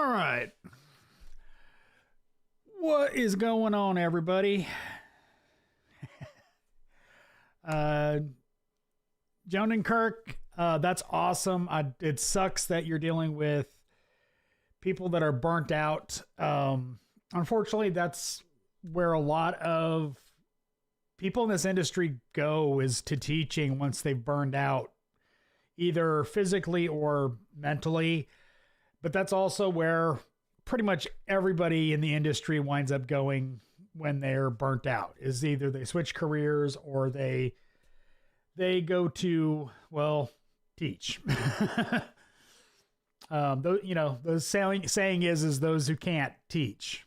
All right. What is going on, everybody? Joan and Kirk, that's awesome. It sucks that you're dealing with people that are burnt out. Unfortunately, that's where a lot of people in this industry go, is to teaching once they've burned out, either physically or mentally. But that's also where pretty much everybody in the industry winds up going when they're burnt out, is either they switch careers or they go to, well, teach. The saying is those who can't teach.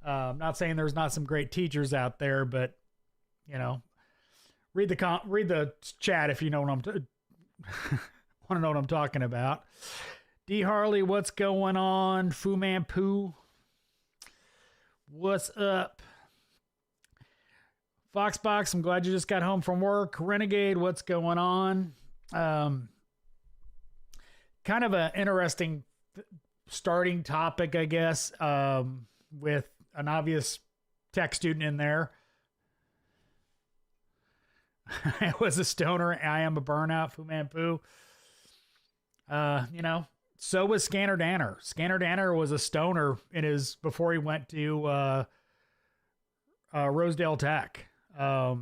Not saying there's not some great teachers out there, but read the chat if you know what want to know what I'm talking about. D Harley, what's going on? Fu Man Poo, what's up? Foxbox, I'm glad you just got home from work. Renegade, what's going on? Kind of an interesting starting topic, I guess, with an obvious tech student in there. I was a stoner. I am a burnout. Fu Man Poo. So was Scanner Danner. Scanner Danner was a stoner before he went to Rosedale Tech. I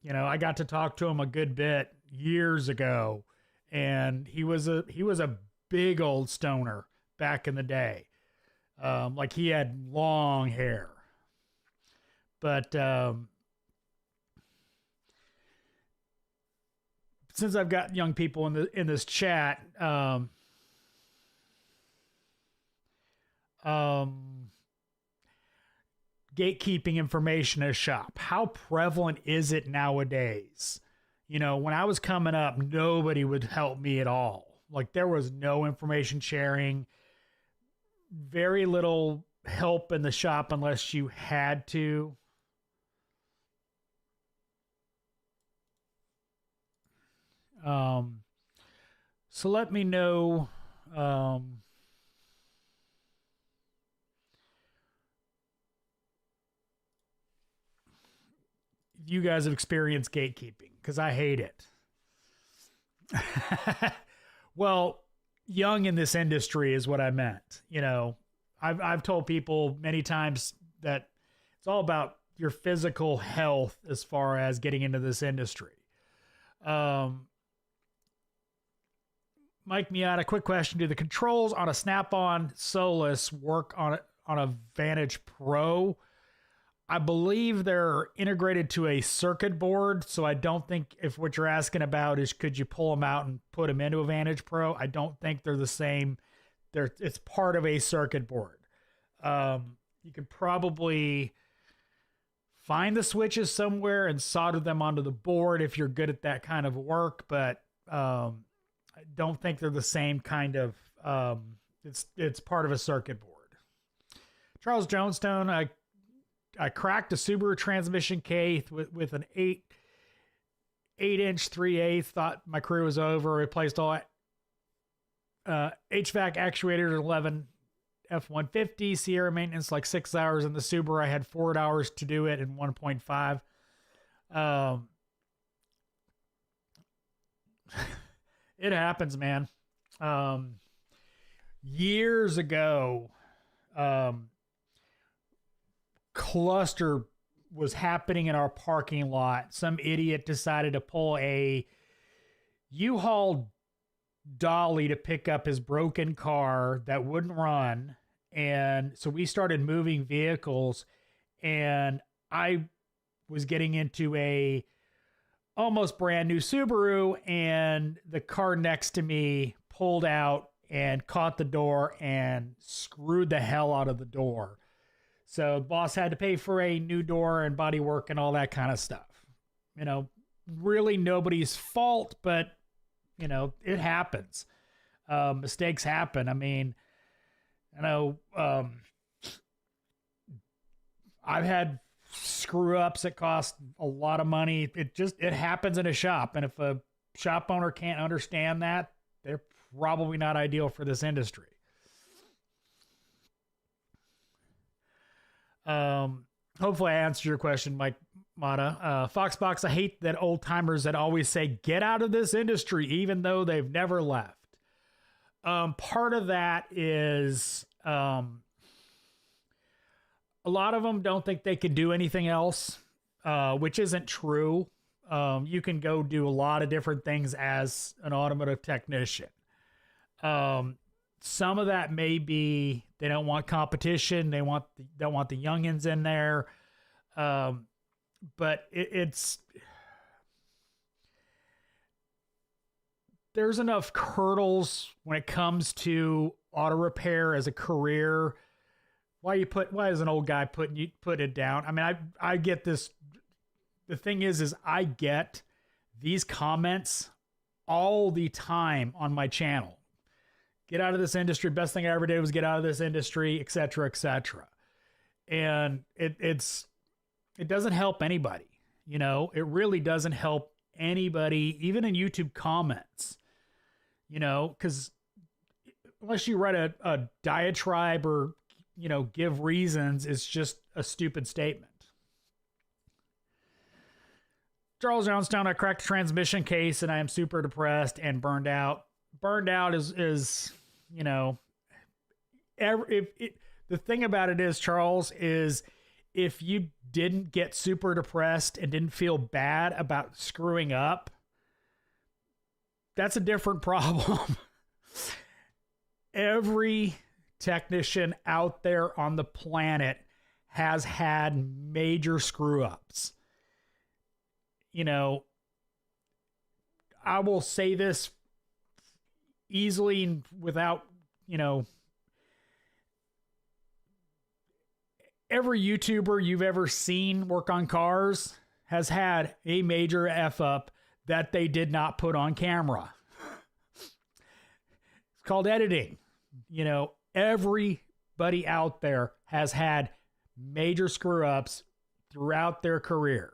got to talk to him a good bit years ago, and he was a big old stoner back in the day. Like he had long hair, but since I've got young people in this chat, gatekeeping information in a shop. How prevalent is it nowadays? When I was coming up, nobody would help me at all. Like there was no information sharing, very little help in the shop unless you had to. So let me know, you guys have experienced gatekeeping, because I hate it. Well, young in this industry is what I meant. I've told people many times that it's all about your physical health as far as getting into this industry. Mike Miata, quick question. Do the controls on a Snap-on Solus work on a Vantage Pro? I believe they're integrated to a circuit board, so I don't think, if what you're asking about is could you pull them out and put them into a Vantage Pro, I don't think they're the same. It's part of a circuit board. You could probably find the switches somewhere and solder them onto the board if you're good at that kind of work, but I don't think they're the same kind of, it's part of a circuit board. Charles Jonestone, I cracked a Subaru transmission case with an 8-inch 3/8. Thought my career was over. Replaced all HVAC actuators, 11 F-150. Sierra maintenance like 6 hours. In the Subaru, I had 4 hours to do it in 1.5. It happens, man. Years ago, cluster was happening in our parking lot. Some idiot decided to pull a U-Haul dolly to pick up his broken car that wouldn't run. And so we started moving vehicles, and I was getting into a almost brand new Subaru, and the car next to me pulled out and caught the door and screwed the hell out of the door. So the boss had to pay for a new door and body work and all that kind of stuff. Really nobody's fault, but it happens. Mistakes happen. I mean, I've had screw ups that cost a lot of money. It happens in a shop. And if a shop owner can't understand that, they're probably not ideal for this industry. Hopefully I answered your question, Mike Mata. Foxbox, I hate that old timers that always say, get out of this industry, even though they've never left. Part of that is a lot of them don't think they can do anything else, which isn't true. You can go do a lot of different things as an automotive technician. Some of that may be they don't want competition. They don't want the youngins in there. But there's enough hurdles when it comes to auto repair as a career. Why is an old guy put it down? I mean, I get this. The thing is I get these comments all the time on my channel. Get out of this industry. Best thing I ever did was get out of this industry, et cetera, et cetera. And it doesn't help anybody. You know, it really doesn't help anybody, even in YouTube comments, you know, because unless you write a diatribe or, you know, give reasons, it's just a stupid statement. Charles Johnstown, I cracked a transmission case and I am super depressed and burned out. Burned out is you know, the thing about it is, Charles, is if you didn't get super depressed and didn't feel bad about screwing up, that's a different problem. Every technician out there on the planet has had major screw ups. You know, I will say this easily and without, you know, every YouTuber you've ever seen work on cars has had a major F up that they did not put on camera. It's called editing. You know, everybody out there has had major screw ups throughout their career.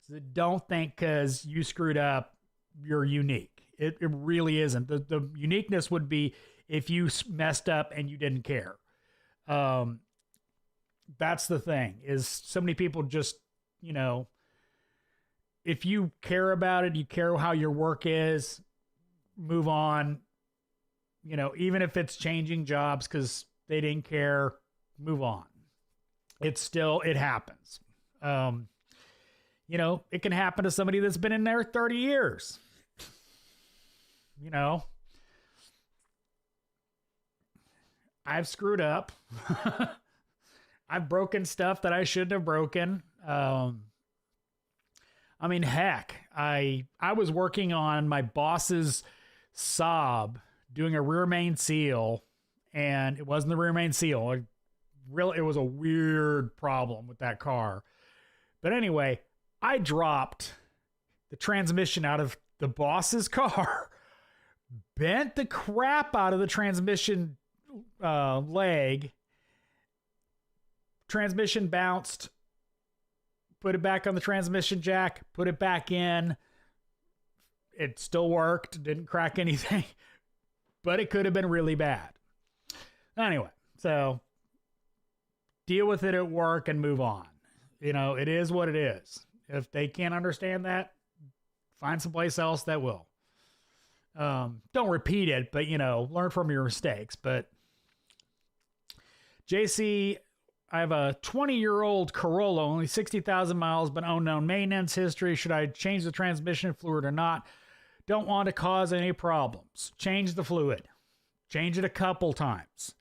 So don't think because you screwed up, you're unique. It really isn't. The uniqueness would be if you messed up and you didn't care. That's the thing, is so many people just, you know, if you care about it, you care how your work is, move on. You know, even if it's changing jobs because they didn't care, move on. It happens. You know, it can happen to somebody that's been in there 30 years. You know, I've screwed up. I've broken stuff that I shouldn't have broken. I mean, heck, I was working on my boss's Saab doing a rear main seal, and it wasn't the rear main seal. It was a weird problem with that car. But anyway, I dropped the transmission out of the boss's car, bent the crap out of the transmission leg. Transmission bounced, put it back on the transmission jack, put it back in. It still worked, didn't crack anything, but it could have been really bad. Anyway, so deal with it at work and move on. You know, it is what it is. If they can't understand that, find someplace else that will. Don't repeat it, but, you know, learn from your mistakes. But JC, I have a 20-year-old Corolla, only 60,000 miles, but unknown maintenance history. Should I change the transmission fluid or not? Don't want to cause any problems. Change the fluid. Change it a couple times.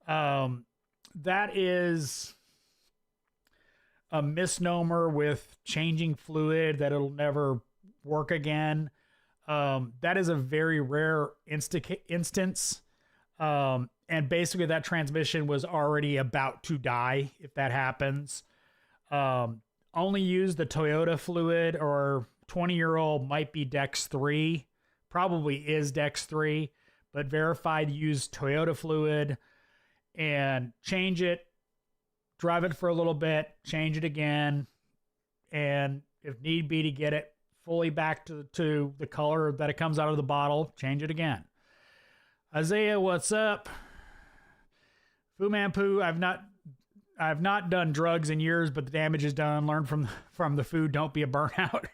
That is a misnomer with changing fluid, that it'll never work again. That is a very rare instance. And basically that transmission was already about to die if that happens. Only use the Toyota fluid, or 20-year-old might be Dex 3. Probably is Dex 3, but verified use Toyota fluid and change it, drive it for a little bit, change it again, and if need be to get it fully back to the color that it comes out of the bottle, change it again. Isaiah, what's up? Fu Man Poo, I've not done drugs in years, but the damage is done. Learn from the food. Don't be a burnout.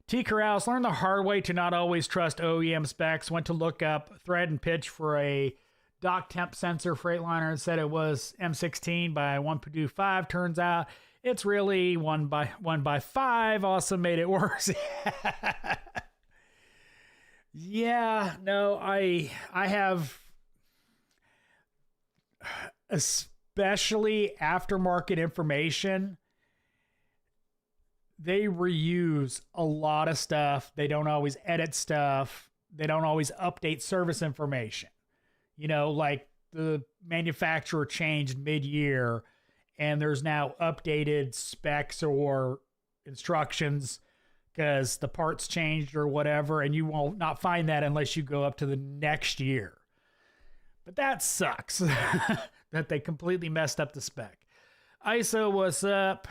T. Corrales learned the hard way to not always trust OEM specs. Went to look up thread and pitch for a dock temp sensor Freightliner and said it was M16 by 1.25. Turns out it's really 1 by 5. Also made it worse. Yeah, no, I have, especially aftermarket information, they reuse a lot of stuff. They don't always edit stuff. They don't always update service information. You know, like the manufacturer changed mid-year and there's now updated specs or instructions because the parts changed or whatever, and you will not find that unless you go up to the next year. But that sucks that they completely messed up the spec. ISO, what's up?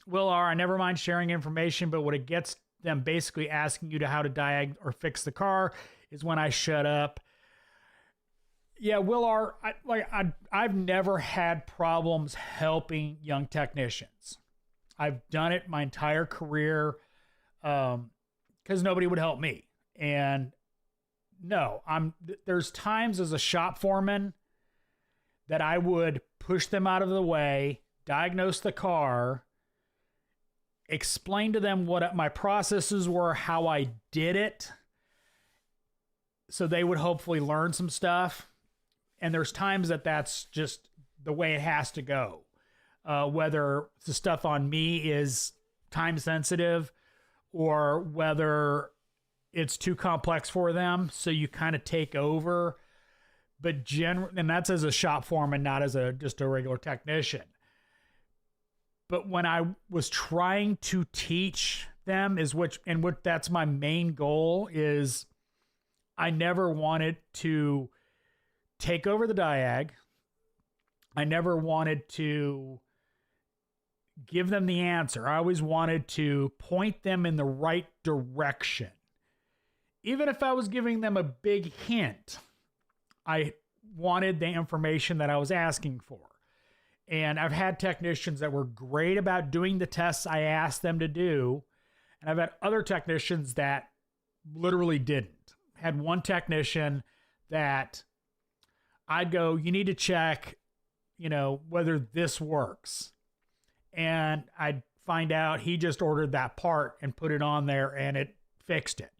Will R, I never mind sharing information, but when it gets them basically asking you to how to diag or fix the car is when I shut up. Yeah, Will R, I've never had problems helping young technicians. I've done it my entire career because nobody would help me. And no, there's times as a shop foreman that I would push them out of the way, diagnose the car, explain to them what my processes were, how I did it, so they would hopefully learn some stuff. And there's times that that's just the way it has to go. Whether the stuff on me is time sensitive or whether it's too complex for them, so you kind of take over. But and that's as a shop foreman, not as just a regular technician. But when I was trying to teach them that's my main goal is I never wanted to take over the diag. I never wanted to give them the answer. I always wanted to point them in the right direction. Even if I was giving them a big hint, I wanted the information that I was asking for. And I've had technicians that were great about doing the tests I asked them to do. And I've had other technicians that literally didn't. Had one technician that I'd go, you need to check, whether this works. And I'd find out he just ordered that part and put it on there and it fixed it.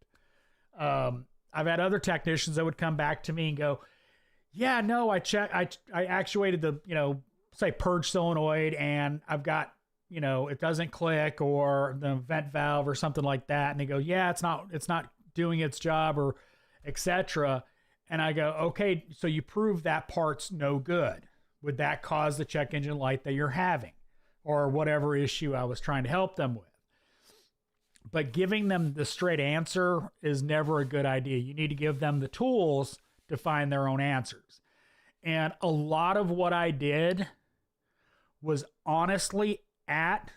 I've had other technicians that would come back to me and go, yeah, no, I actuated the, say purge solenoid and I've got, it doesn't click or the vent valve or something like that. And they go, yeah, it's not doing its job or etc. And I go, okay, so you prove that part's no good. Would that cause the check engine light that you're having or whatever issue I was trying to help them with? But giving them the straight answer is never a good idea. You need to give them the tools to find their own answers. And a lot of what I did was honestly at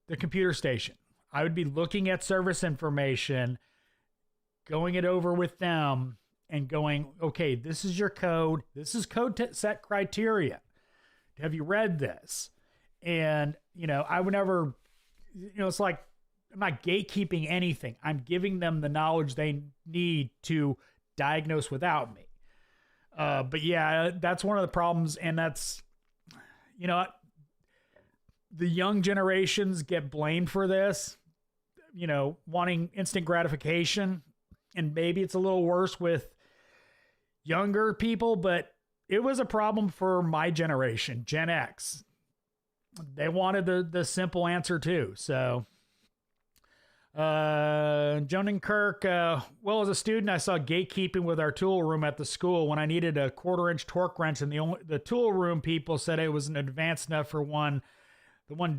the computer station. I would be looking at service information, going it over with them and going, okay, this is your code. This is code set criteria. Have you read this? And, I would never, it's like, I'm not gatekeeping anything. I'm giving them the knowledge they need to diagnose without me. But yeah, that's one of the problems. And that's, the young generations get blamed for this, wanting instant gratification. And maybe it's a little worse with younger people, but it was a problem for my generation, Gen X. They wanted the simple answer too. So, Joan and Kirk, well, as a student, I saw gatekeeping with our tool room at the school when I needed a 1/4-inch torque wrench, and the tool room people said it wasn't advanced enough for the one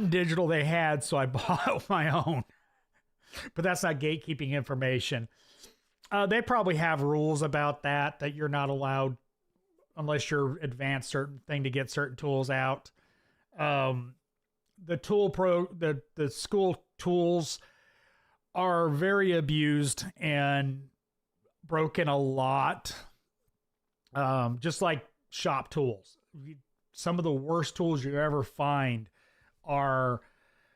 digital they had, so I bought my own. But that's not gatekeeping information. They probably have rules about that you're not allowed unless you're advanced certain thing to get certain tools out. The school tools are very abused and broken a lot. Just like shop tools. Some of the worst tools you ever find are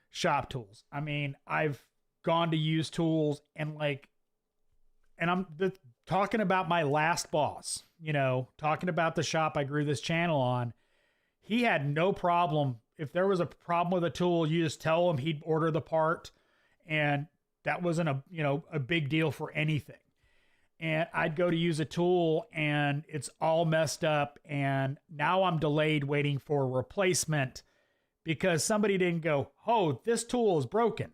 shop tools. I mean, I've gone to use tools and I'm talking about my last boss, talking about the shop I grew this channel on. He had no problem. If there was a problem with a tool, you just tell him, he'd order the part, and that wasn't a big deal for anything. And I'd go to use a tool and it's all messed up, and now I'm delayed waiting for a replacement because somebody didn't go, oh, this tool is broken,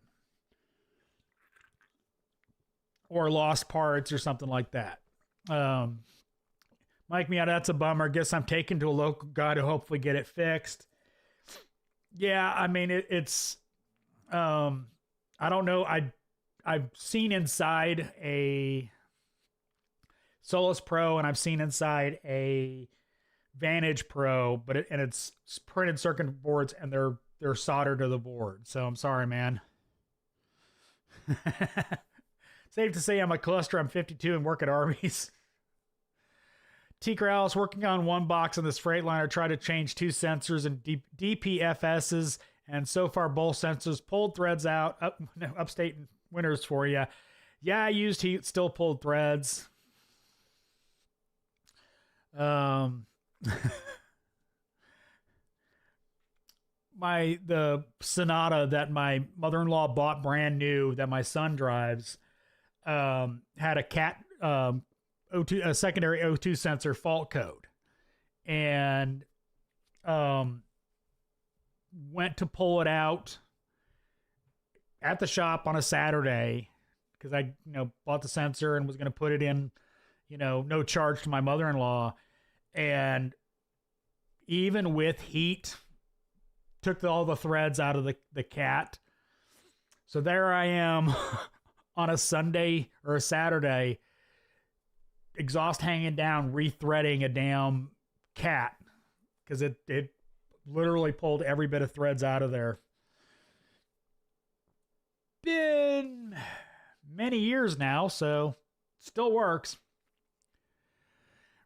or lost parts or something like that. Mike Miata, that's a bummer. Guess I'm taken to a local guy to hopefully get it fixed. Yeah, I mean, it's I don't know. I've seen inside a Solus Pro, and I've seen inside a Vantage Pro, but it's printed circuit boards, and they're soldered to the board. So I'm sorry, man. Safe to say I'm a cluster. I'm 52 and work at Arby's. T. Krause, working on one box on this Freightliner, tried to change two sensors and DPFSs, and so far both sensors pulled threads out. Upstate winters for you. Yeah, I used heat, still pulled threads. The Sonata that my mother-in-law bought brand new that my son drives had a a secondary O2 sensor fault code, and went to pull it out at the shop on a Saturday because I bought the sensor and was going to put it in, no charge to my mother-in-law, and even with heat, took all the threads out of the cat. So there I am on a Sunday or a Saturday, exhaust hanging down, rethreading a damn cat because it literally pulled every bit of threads out of there. Been many years now, so still works.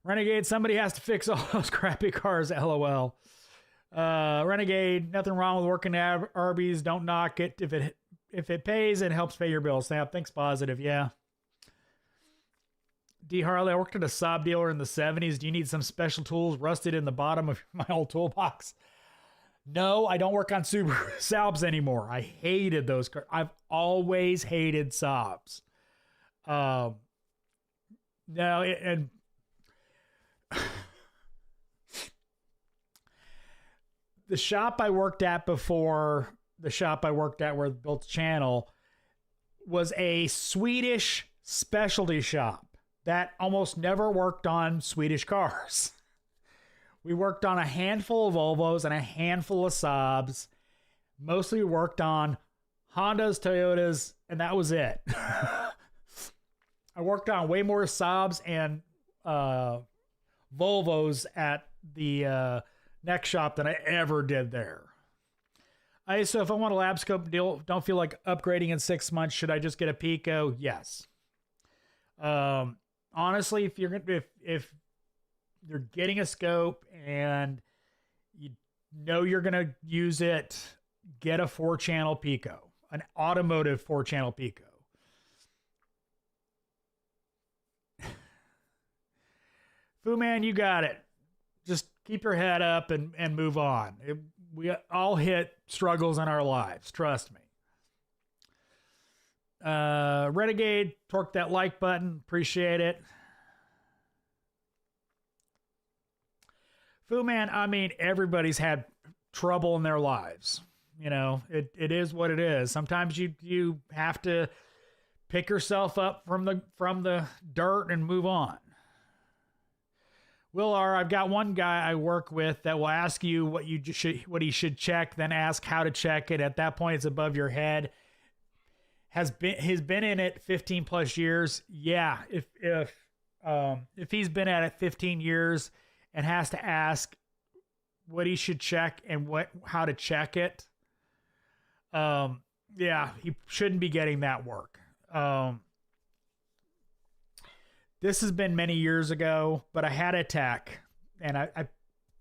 Renegade, somebody has to fix all those crappy cars, LOL. Renegade, nothing wrong with working at Arby's. Don't knock it. If it pays, it helps pay your bills. Snap, thinks positive. Yeah. D. Harley, I worked at a Saab dealer in the 70s. Do you need some special tools rusted in the bottom of my old toolbox? No, I don't work on Subaru Saabs anymore. I hated those cars. I've always hated Saabs. No, and the shop I worked at before the shop I worked at where I built the channel was a Swedish specialty shop that almost never worked on Swedish cars. We worked on a handful of Volvos and a handful of Saabs. Mostly worked on Hondas, Toyotas, and that was it. I worked on way more Saabs and Volvos at the next shop than I ever did there. So if I want a lab scope deal, don't feel like upgrading in 6 months, should I just get a Pico? Yes. Honestly, if you're getting a scope and you know you're gonna use it, get a 4-channel Pico, an Automotive 4-channel Pico. Fu Man, you got it. Just keep your head up and move on. We all hit struggles in our lives. Trust me. Renegade, torque that like button. Appreciate it. Fu Man, I mean, everybody's had trouble in their lives. It is what it is. Sometimes you have to pick yourself up from the dirt and move on. Will R, I've got one guy I work with that will ask you what he should check, then ask how to check it. At that point, it's above your head. He's been in it 15 plus years. Yeah, if he's been at it 15 years and has to ask what he should check and how to check it, yeah, he shouldn't be getting that work. this has been many years ago, but I had a tech, and I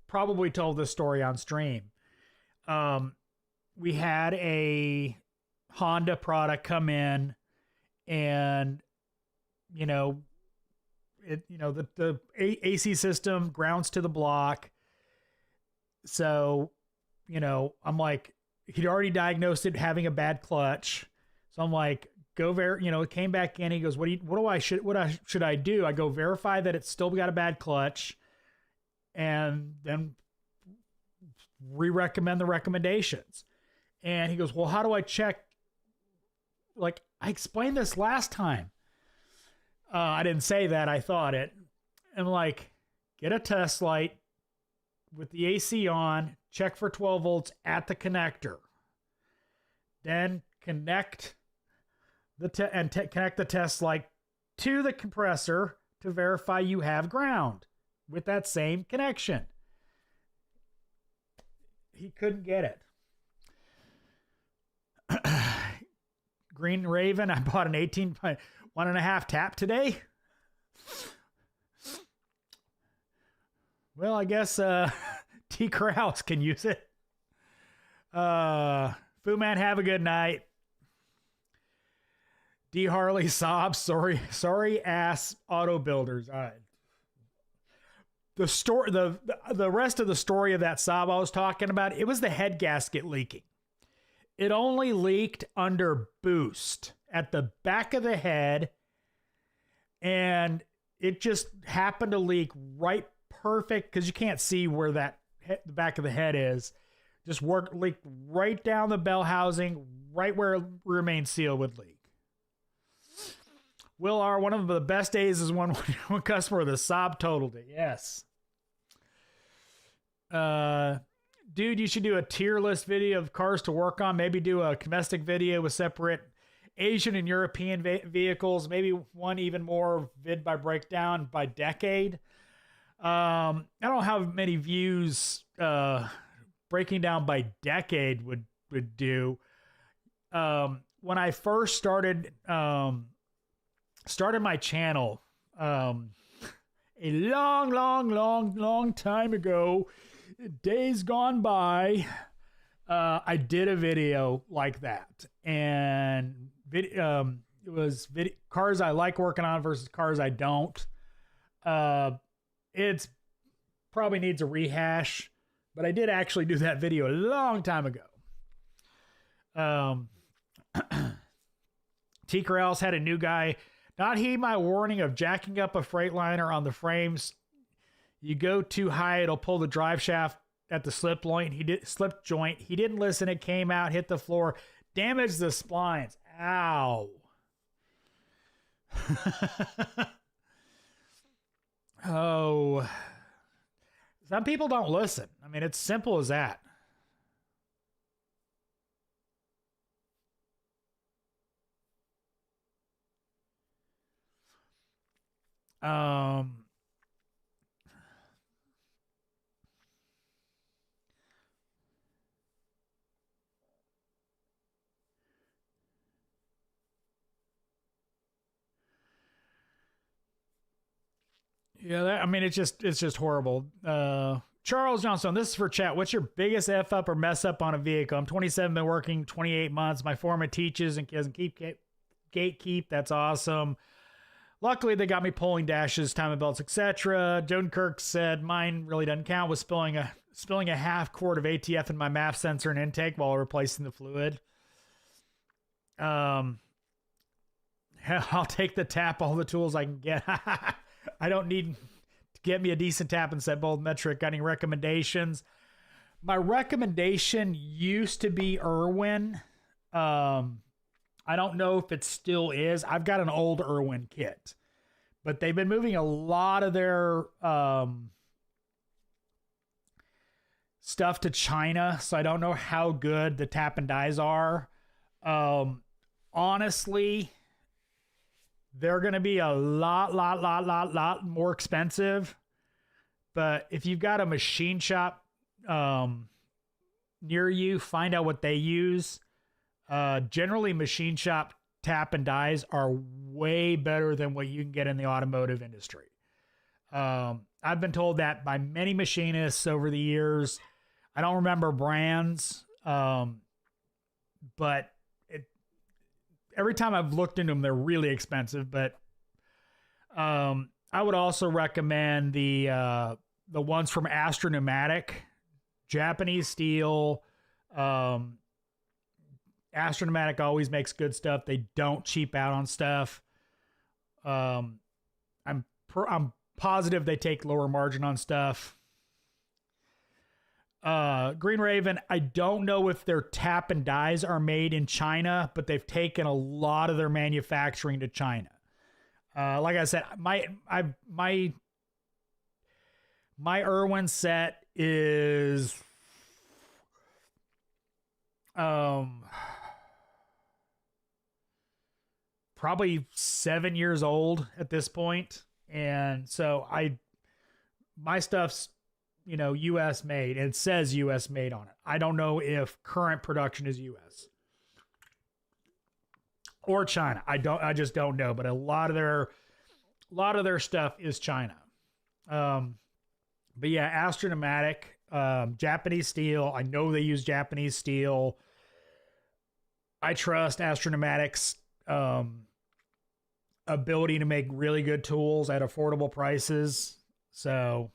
probably told this story on stream. We had a Honda product come in, and the AC system grounds to the block. So, I'm like, he'd already diagnosed it having a bad clutch. So I'm like, it came back in. He goes, what should I do? I go verify that it's still got a bad clutch, and then recommend the recommendations. And he goes, well, how do I check? Like, I explained this last time. I didn't say that. I thought it. And like, get a test light with the AC on, check for 12 volts at the connector. Then connect connect the test light to the compressor to verify you have ground with that same connection. He couldn't get it. Green Raven, I bought an 1.5 tap today. Well, I guess T. Krause can use it. Fu Man, have a good night. D. Harley sobs, sorry ass auto builders. All right. The rest of the story of that sob I was talking about, it was the head gasket leaking. It only leaked under boost at the back of the head, and it just happened to leak right perfect, because you can't see where the back of the head is. Just leaked right down the bell housing, right where rear main seal would leak. Will R, one of the best days is one customer with a sob totaled it. Yes. Dude, you should do a tier list video of cars to work on. Maybe do a domestic video with separate Asian and European vehicles. Maybe one even more vid by breakdown by decade. I don't know how many views breaking down by decade would do. When I first started my channel a long time ago, days gone by, I did a video like that, and it was cars I like working on versus cars I don't. It's probably needs a rehash, but I did actually do that video a long time ago. T. Corrales had a new guy not heed my warning of jacking up a Freightliner on the frames. You go too high, it'll pull the drive shaft at the slip joint. He didn't listen. It came out, hit the floor, damaged the splines. Ow. Oh, some people don't listen. I mean, it's simple as that. Yeah, it's just horrible. Charles Johnson, this is for chat. What's your biggest F up or mess up on a vehicle? I'm 27, been working 28 months. My foreman teaches and doesn't gatekeep. That's awesome. Luckily, they got me pulling dashes, timing belts, etc. Joan Kirk said mine really doesn't count. Was spilling a half quart of ATF in my MAF sensor and intake while replacing the fluid. I'll take the tap, all the tools I can get. I don't need to get me a decent tap and set both metric. Got any recommendations? My recommendation used to be Irwin. I don't know if it still is. I've got an old Irwin kit, but they've been moving a lot of their stuff to China, so I don't know how good the tap and dies are. Honestly, they're going to be a lot more expensive. But if you've got a machine shop near you, find out what they use. Generally, machine shop tap and dies are way better than what you can get in the automotive industry. I've been told that by many machinists over the years. I don't remember brands, but every time I've looked into them, they're really expensive. But I would also recommend the ones from Astro, Japanese steel. Astro always makes good stuff. They don't cheap out on stuff. I'm positive they take lower margin on stuff. Green Raven, I don't know if their tap and dies are made in China, but they've taken a lot of their manufacturing to China. Like I said, my Irwin set is probably 7 years old at this point. And so my stuff's, US made, and it says US made on it. I don't know if current production is US or China. I just don't know, but a lot of their stuff is China. But yeah, Astro, Japanese steel. I know they use Japanese steel. I trust Astro ability to make really good tools at affordable prices. So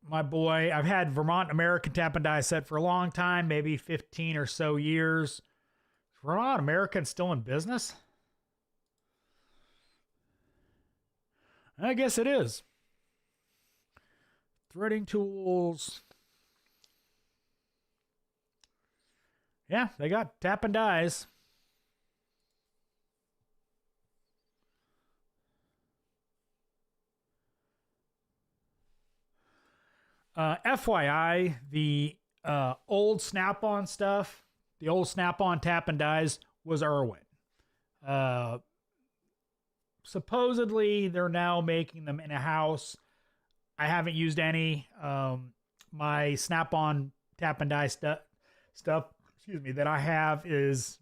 my boy, I've had Vermont American tap and die set for a long time, maybe 15 or so years. Vermont American still in business? I guess it is. Threading tools. Yeah, they got tap and dies. FYI, the old Snap-on stuff, the old Snap-on tap and dies was Irwin. Supposedly, they're now making them in a house. I haven't used any. My Snap-on tap and die stuff, that I have is,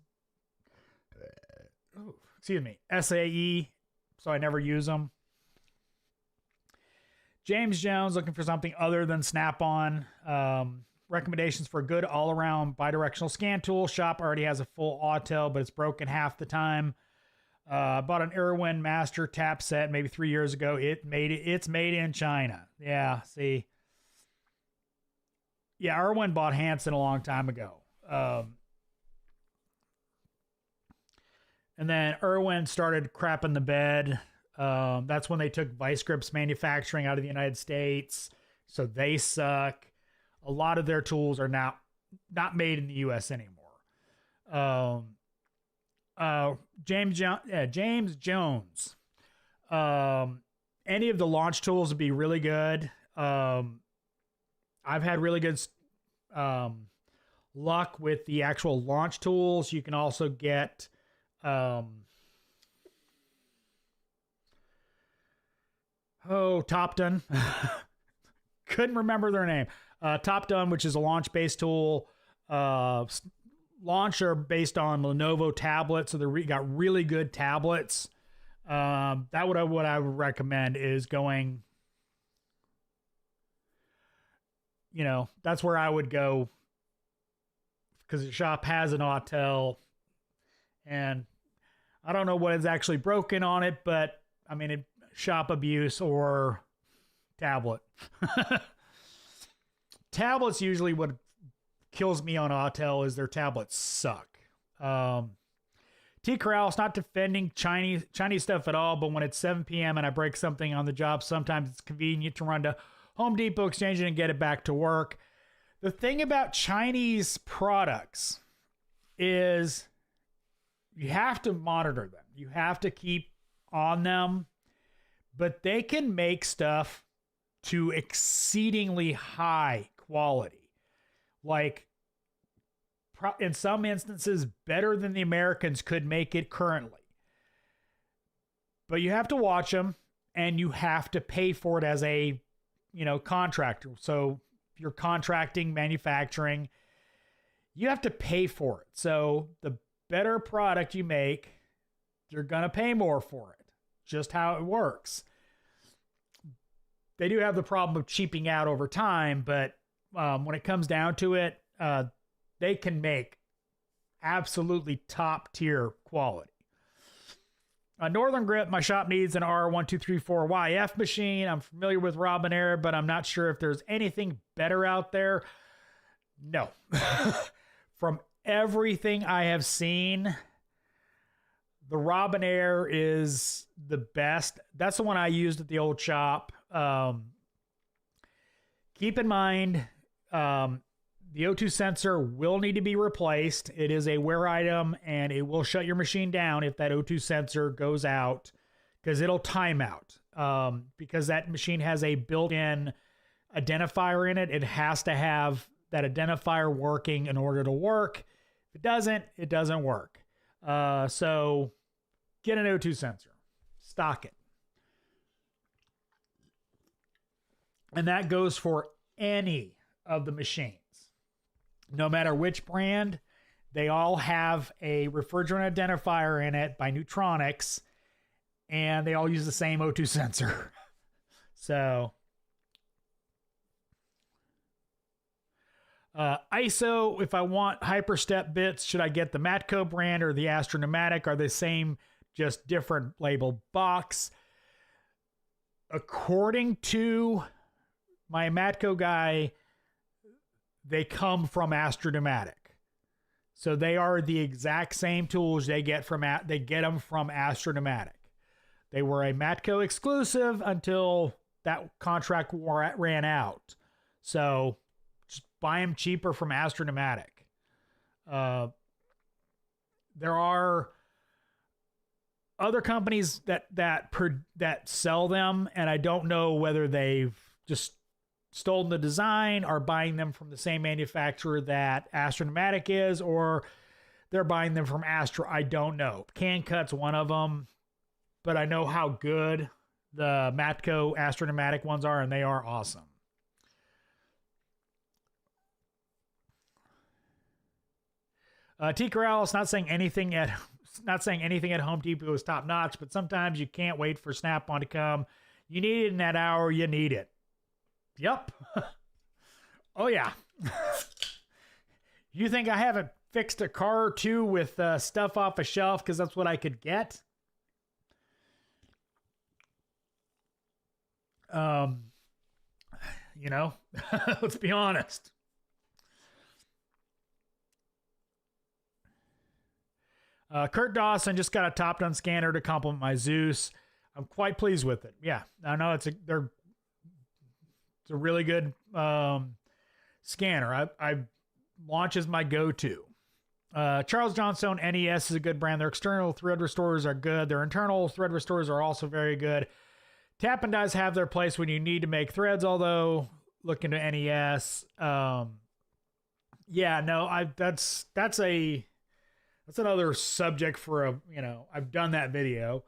SAE, so I never use them. James Jones, looking for something other than Snap-on. Recommendations for a good all-around bidirectional scan tool. Shop already has a full Autel, but it's broken half the time. Bought an Irwin Master tap set maybe 3 years ago. It's made in China. Yeah, see. Yeah, Irwin bought Hansen a long time ago. And then Irwin started crapping the bed. That's when they took Vice Grips manufacturing out of the United States. So they suck. A lot of their tools are now not made in the US anymore. James Jones. Any of the launch tools would be really good. I've had really good luck with the actual launch tools. You can also get Topton. Couldn't remember their name. Topton, which is a launch-based tool. Launcher based on Lenovo tablets, so they got really good tablets. What I would recommend is going. That's where I would go because the shop has an Autel, and I don't know what is actually broken on it, but I mean, shop abuse or tablet. Tablets usually what kills me on Autel is their tablets suck. T Corral's not defending Chinese stuff at all, but when it's 7 p.m. and I break something on the job, sometimes it's convenient to run to Home Depot, exchange it, and get it back to work. The thing about Chinese products is you have to monitor them. You have to keep on them, but they can make stuff to exceedingly high quality. Like, in some instances, better than the Americans could make it currently. But you have to watch them, and you have to pay for it as a, contractor. So if you're contracting manufacturing, you have to pay for it. So the better product you make, you're going to pay more for it. Just how it works. They do have the problem of cheaping out over time, but when it comes down to it, they can make absolutely top tier quality. Northern Grip, my shop needs an R1234YF machine. I'm familiar with Robinair, but I'm not sure if there's anything better out there. No. From everything I have seen, the Robinair is the best. That's the one I used at the old shop. Keep in mind, the O2 sensor will need to be replaced. It is a wear item, and it will shut your machine down if that O2 sensor goes out, because it'll time out. Because that machine has a built-in identifier in it. It has to have that identifier working in order to work. If it doesn't work. So get an O2 sensor. Stock it. And that goes for any of the machines. No matter which brand, they all have a refrigerant identifier in it by Neutronics, and they all use the same O2 sensor. So, ISO, if I want hyperstep bits, should I get the Matco brand or the Astro Pneumatic? Are they the same, just different label box? According to my Matco guy, they come from Astro Pneumatic. So they are the exact same tools they get them from Astro Pneumatic. They were a Matco exclusive until that contract ran out. So just buy them cheaper from Astro Pneumatic. There are other companies that sell them, and I don't know whether they've just stolen the design, are buying them from the same manufacturer that Astro Pneumatic is, or they're buying them from Astro. I don't know. CanCut's one of them, but I know how good the Matco Astro Pneumatic ones are, and they are awesome. T. Corrales, not saying anything at Home Depot is top notch, but sometimes you can't wait for Snap-on to come. You need it in that hour. You need it. Yep. Oh, yeah. You think I haven't fixed a car or two with stuff off a shelf because that's what I could get? Let's be honest. Kurt Dawson, just got a Top Gun scanner to complement my Zeus. I'm quite pleased with it. Yeah, I know it's a really good scanner. I Launch is my go-to. Charles Johnstone NES is a good brand. Their external thread restorers are good. Their internal thread restorers are also very good. Tap and dies have their place when you need to make threads, although look into NES. That's another subject for I've done that video.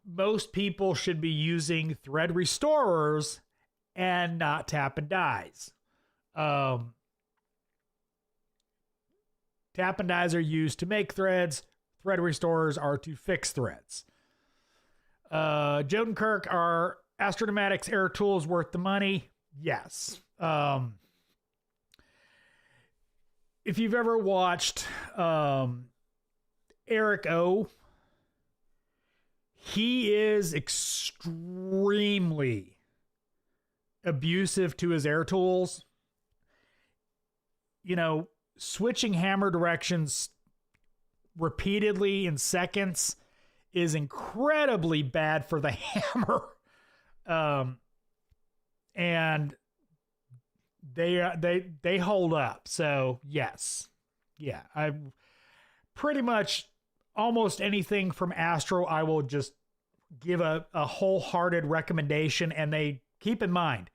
Most people should be using thread restorers and not tap and dies. Tap and dies are used to make threads. Thread restorers are to fix threads. Joden Kirk, are Astro Pneumatics air tools worth the money? Yes. If you've ever watched Eric O, he is extremely abusive to his air tools. Switching hammer directions repeatedly in seconds is incredibly bad for the hammer. And they hold up. So yes. Yeah. I pretty much almost anything from Astro, I will just give a wholehearted recommendation. And they keep in mind,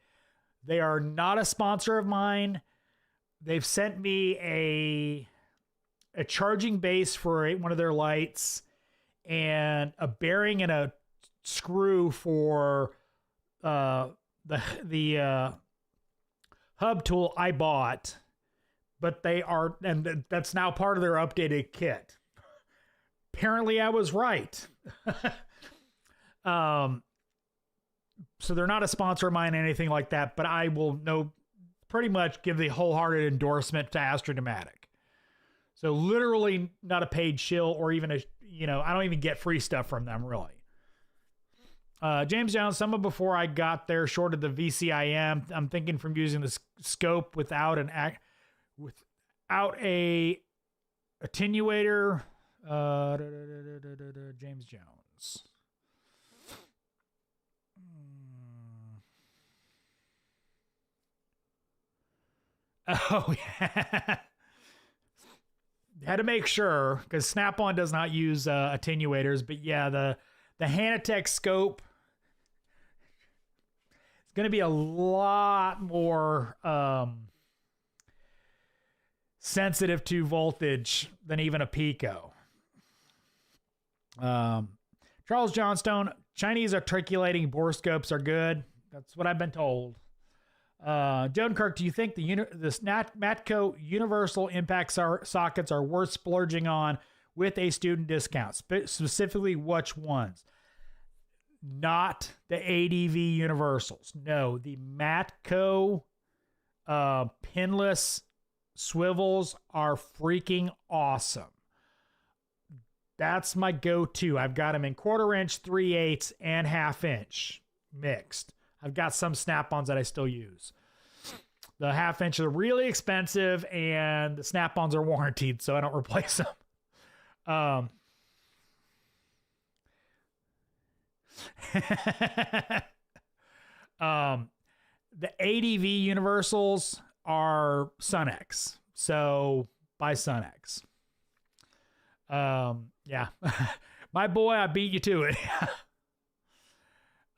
they are not a sponsor of mine. They've sent me a charging base for one of their lights and a bearing and a screw for the hub tool I bought but they are, and that's now part of their updated kit. Apparently I was right. So they're not a sponsor of mine, anything like that, but I will pretty much give the wholehearted endorsement to Astro. So literally not a paid shill or even I don't even get free stuff from them really. James Jones, someone before I got there shorted the VCIM. I'm thinking from using the scope without a attenuator. James Jones. Oh, yeah. Had to make sure because Snap-on does not use attenuators. But yeah, the Hanatech scope is going to be a lot more sensitive to voltage than even a Pico. Charles Johnstone, Chinese articulating borescopes are good. That's what I've been told. Joan Kirk, do you think the Matco universal impact sockets are worth splurging on with a student discount? Specifically, which ones? Not the ADV universals. No, the Matco pinless swivels are freaking awesome. That's my go-to. I've got them in 1/4 inch, 3/8, and 1/2 inch mixed. I've got some Snap-ons that I still use. The 1/2 inch are really expensive, and the Snap-ons are warranted, so I don't replace them. The ADV universals are Sunex, so buy Sunex. Yeah. My boy, I beat you to it.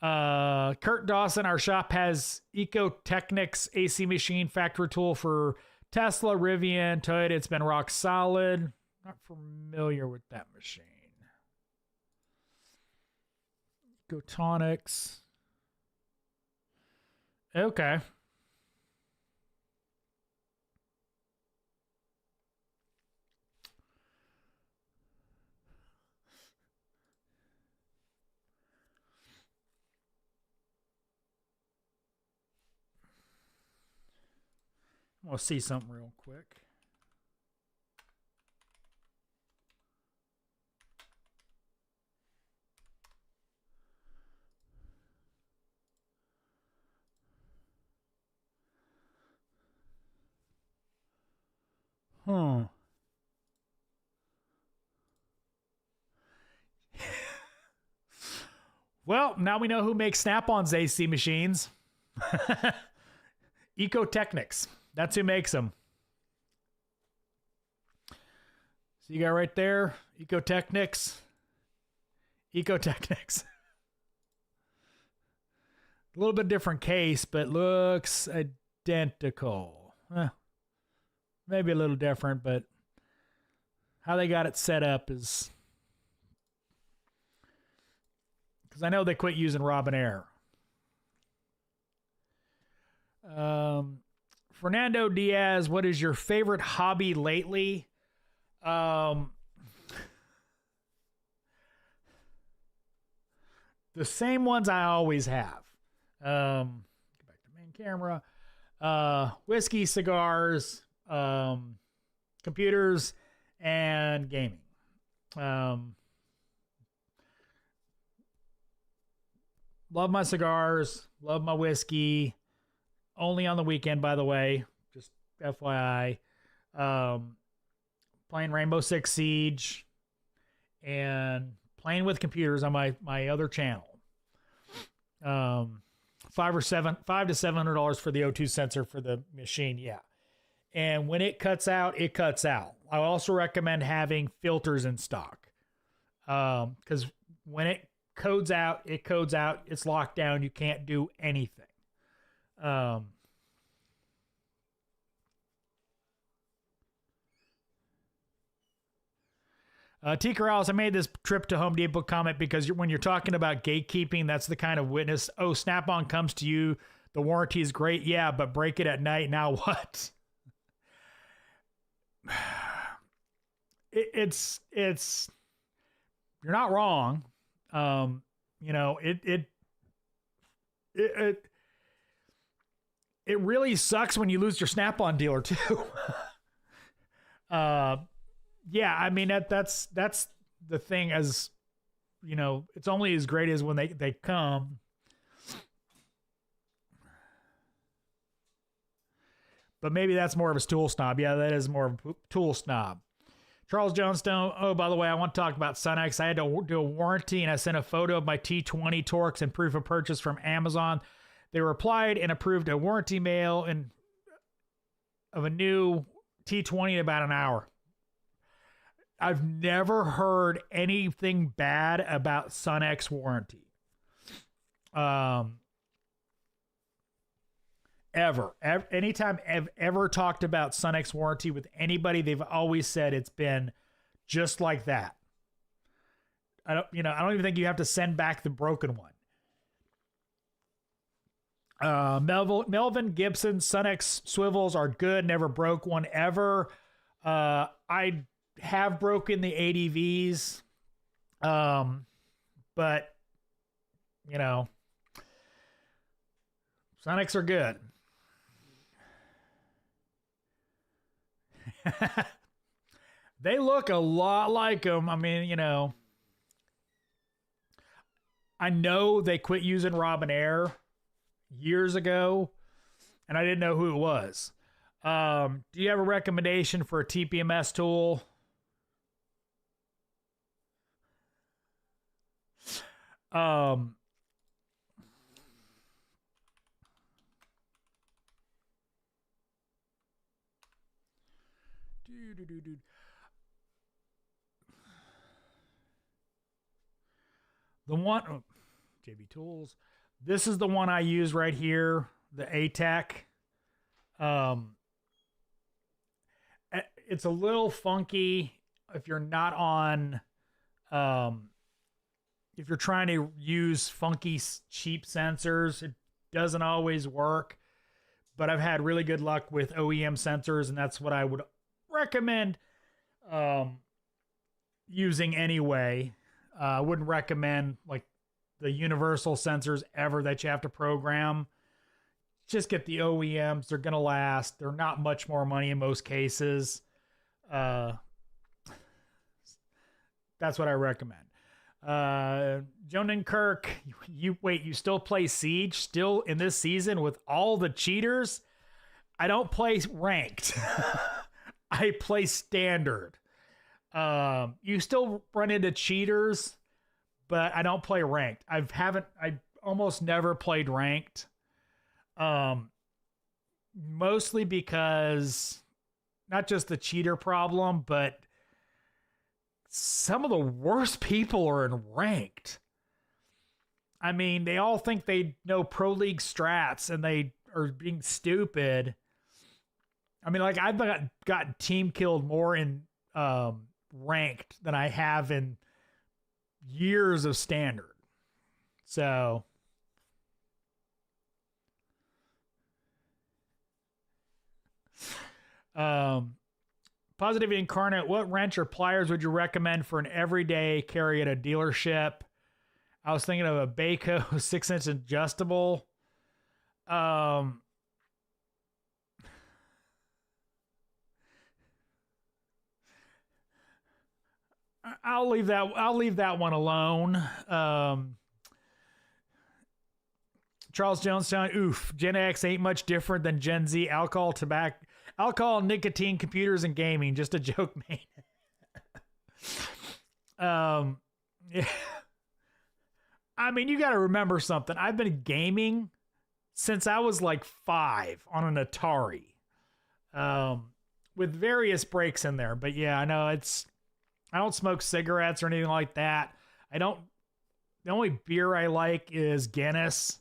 Kurt Dawson, our shop has Ecotechnics AC machine factory tool for Tesla, Rivian, Toyota. It's been rock solid. Not familiar with that machine. Ecotonics. Okay. We'll see something real quick. Well, now we know who makes Snap-on's AC machines. Ecotechnics. That's who makes them. So you got right there, Ecotechnics. Ecotechnics. A little bit different case, but looks identical. Maybe a little different, but how they got it set up is... Because I know they quit using Robin Air. Fernando Diaz, what is your favorite hobby lately? The same ones I always have. Get back to main camera. Whiskey, cigars, computers, and gaming. Love my cigars. Love my whiskey. Only on the weekend, by the way. Just FYI. Playing Rainbow Six Siege. And playing with computers on my other channel. $500 to $700 for the O2 sensor for the machine, yeah. And when it cuts out, it cuts out. I also recommend having filters in stock. Because when it codes out, it's locked down. You can't do anything. T. Corrales, I made this trip to Home Depot comment because when you're talking about gatekeeping, that's the kind of witness. Oh, Snap-on comes to you. The warranty is great. Yeah, but break it at night. Now what? it's you're not wrong. You know, it really sucks when you lose your Snap-on dealer too. Yeah, I mean that's the thing, as you know, it's only as great as when they come. But maybe that's more of a tool snob. Yeah, that is more of a tool snob. Charles Johnstone, oh, by the way, I want to talk about Sunex. I had to do a warranty, and I sent a photo of my T20 Torx and proof of purchase from Amazon. They replied and approved a warranty mail of a new T20 in about an hour. I've never heard anything bad about Sunex warranty. Ever. Anytime I've ever talked about Sunex warranty with anybody, they've always said it's been just like that. I don't even think you have to send back the broken one. Melvin Gibson, Sunex swivels are good. Never broke one ever. I have broken the ADVs. But you know, Sunex are good. They look a lot like them. I mean, you know, I know they quit using Robinair years ago, and I didn't know who it was. Do you have a recommendation for a TPMS tool? The one, JB Tools. This is the one I use right here, the ATAC. It's a little funky if you're not on, if you're trying to use funky, cheap sensors. It doesn't always work, but I've had really good luck with OEM sensors, and that's what I would recommend using anyway. I wouldn't recommend like the universal sensors ever that you have to program. Just get the OEMs. They're going to last. They're not much more money in most cases. That's what I recommend. Jonan Kirk, you still play Siege still in this season with all the cheaters? I don't play ranked. I play standard. You still run into cheaters, but I don't play ranked. I almost never played ranked. Mostly because not just the cheater problem, but some of the worst people are in ranked. I mean, they all think they know Pro League strats and they are being stupid. I mean, like I've gotten team killed more in ranked than I have in years of standard. So Positive Incarnate, what wrench or pliers would you recommend for an everyday carry at a dealership? I was thinking of a Baco 6-inch adjustable. I'll leave that one alone. Charles Jonestown, oof, Gen X ain't much different than Gen Z. Alcohol, nicotine, computers, and gaming. Just a joke, man. Yeah. I mean, you got to remember something. I've been gaming since I was like 5 on an Atari, with various breaks in there. But yeah, I know I don't smoke cigarettes or anything like that. The only beer I like is Guinness.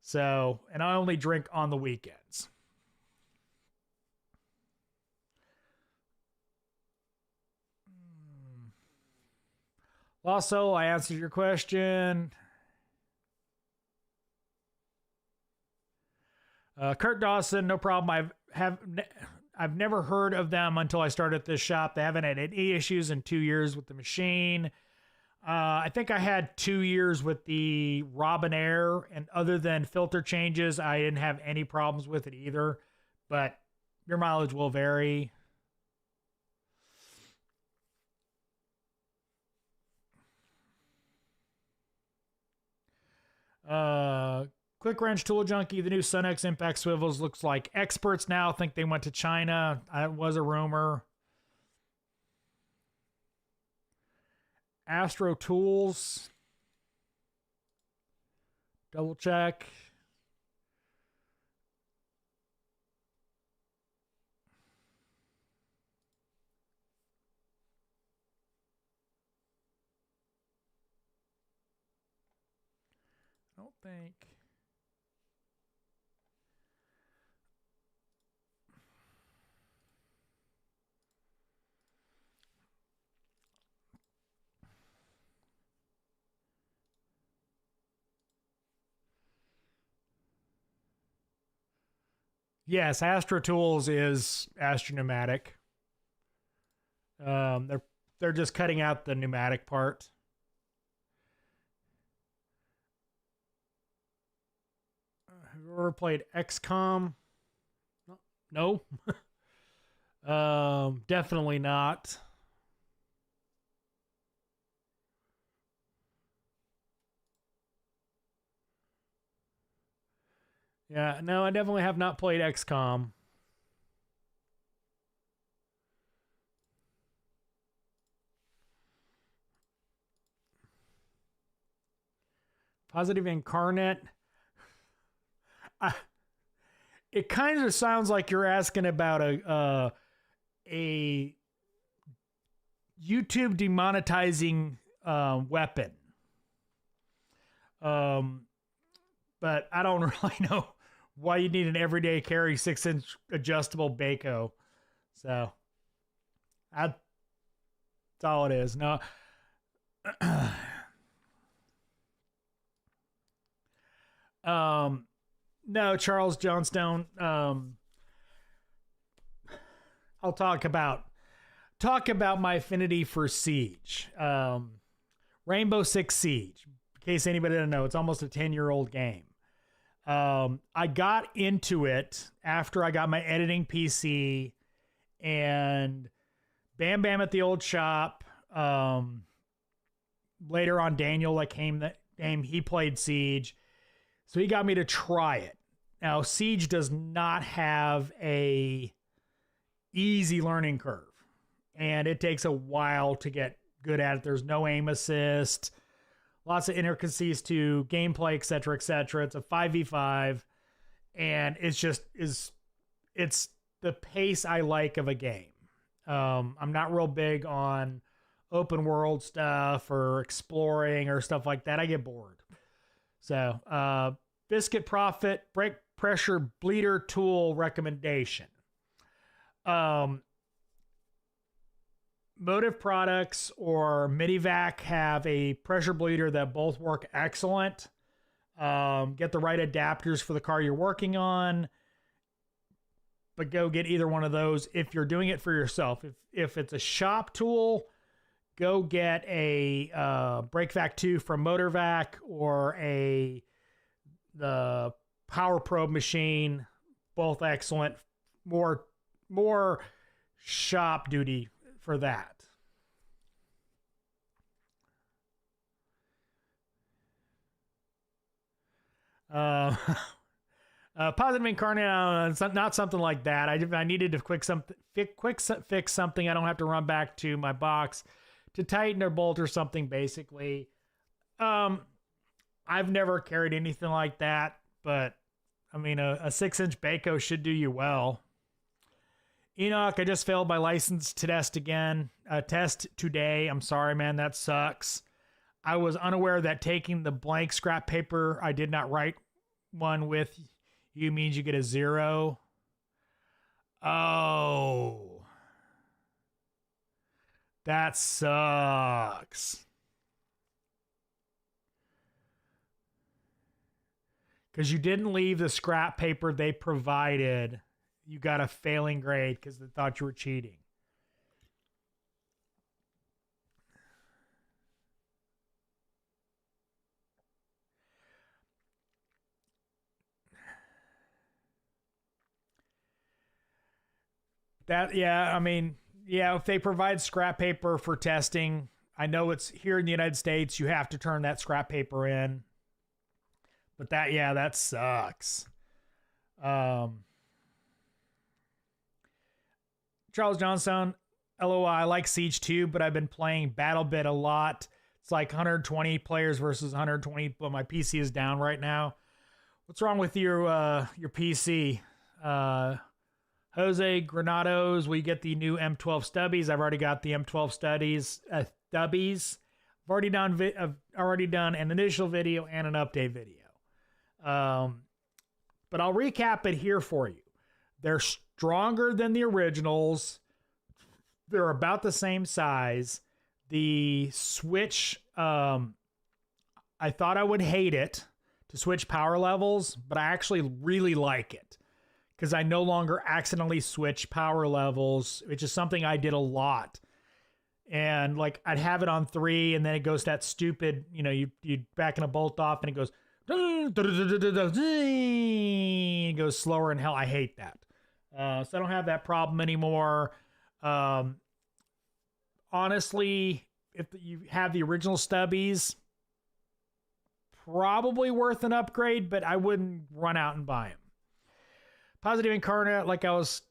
So, and I only drink on the weekends. Also, I answered your question. Kurt Dawson, no problem. I've never heard of them until I started this shop. They haven't had any issues in 2 years with the machine. I think I had 2 years with the Robin Air, and other than filter changes, I didn't have any problems with it either. But your mileage will vary. Quick Wrench Tool Junkie, the new Sunex impact swivels looks like experts now think they went to China. That was a rumor. Astro Tools. Double check. I don't think. Yes, Astro Tools is Astro Pneumatic. They're just cutting out the pneumatic part. Have you ever played XCOM? No. Definitely not. Yeah, no, I definitely have not played XCOM. Positive Incarnate. It kind of sounds like you're asking about a YouTube demonetizing weapon. But I don't really know why you need an everyday carry 6-inch adjustable Baco. So that's all it is. No. No, Charles Johnstone. I'll talk about my affinity for Siege. Rainbow Six Siege. In case anybody doesn't know, it's almost a 10-year-old game. I got into it after I got my editing PC, and Bam Bam at the old shop. Later on, Daniel that came that game, he played Siege. So he got me to try it. Now, Siege does not have a easy learning curve, and it takes a while to get good at it. There's no aim assist, lots of intricacies to gameplay, etc., etc. It's a 5v5, and it's the pace I like of a game. I'm not real big on open world stuff or exploring or stuff like that. I get bored. So, Biscuit Profit brake pressure bleeder tool recommendation. Motive Products or Midivac have a pressure bleeder that both work excellent. Get the right adapters for the car you're working on, but go get either one of those if you're doing it for yourself. If it's a shop tool, go get a BrakeVac 2 from MotorVac or the Power Probe machine. Both excellent. More shop duty for that. Positive Incarnate, it's not something like that. I needed to quick fix something. I don't have to run back to my box to tighten or bolt or something, basically. I've never carried anything like that, but I mean, a 6-inch Baco should do you well. Enoch, I just failed my license test again. Test today. I'm sorry, man. That sucks. I was unaware that taking the blank scrap paper I did not write one with you means you get a 0. Oh. That sucks. Because you didn't leave the scrap paper they provided. you got a failing grade because they thought you were cheating. I mean, yeah, if they provide scrap paper for testing, I know it's here in the United States, you have to turn that scrap paper in. But that sucks. Charles Johnson, LOI, I like Siege 2, but I've been playing BattleBit a lot. It's like 120 players versus 120, but my PC is down right now. What's wrong with your PC? Jose Granados, we get the new M12 stubbies. I've already got the M12 stubbies. I've already done an initial video and an update video. But I'll recap it here for you. They're stronger than the originals. They're about the same size. The switch, I thought I would hate it to switch power levels, but I actually really like it because I no longer accidentally switch power levels, which is something I did a lot. And like I'd have it on 3 and then it goes that stupid, you backing a bolt off and it goes, it goes slower in hell. I hate that. So I don't have that problem anymore. Honestly, if you have the original stubbies, probably worth an upgrade, but I wouldn't run out and buy them. Positive Incarnate, like I was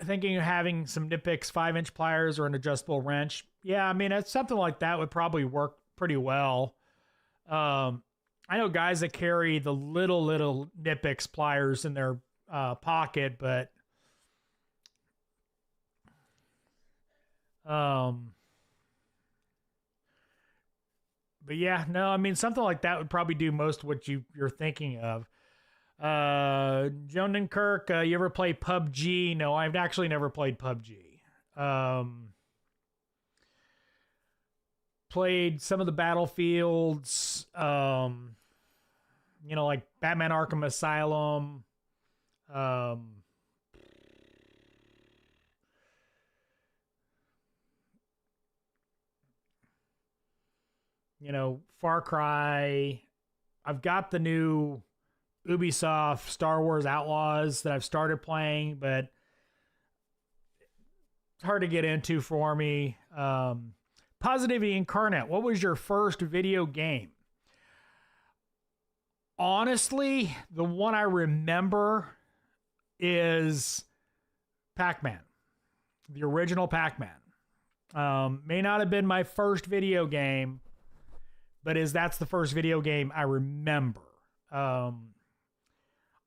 thinking of having some KNIPEX 5-inch pliers or an adjustable wrench. Yeah, I mean, it's something like that would probably work pretty well. I know guys that carry the little KNIPEX pliers in their pocket, but yeah, no, I mean, something like that would probably do most of what you're thinking of. Jonan Kirk, you ever play PUBG? No, I've actually never played PUBG. Played some of the Battlefields, like Batman Arkham Asylum. Far Cry. I've got the new Ubisoft Star Wars Outlaws that I've started playing, but it's hard to get into for me. Positivity Incarnate, what was your first video game? Honestly, the one I remember is Pac-Man, the original Pac-Man. May not have been my first video game, but that's the first video game I remember.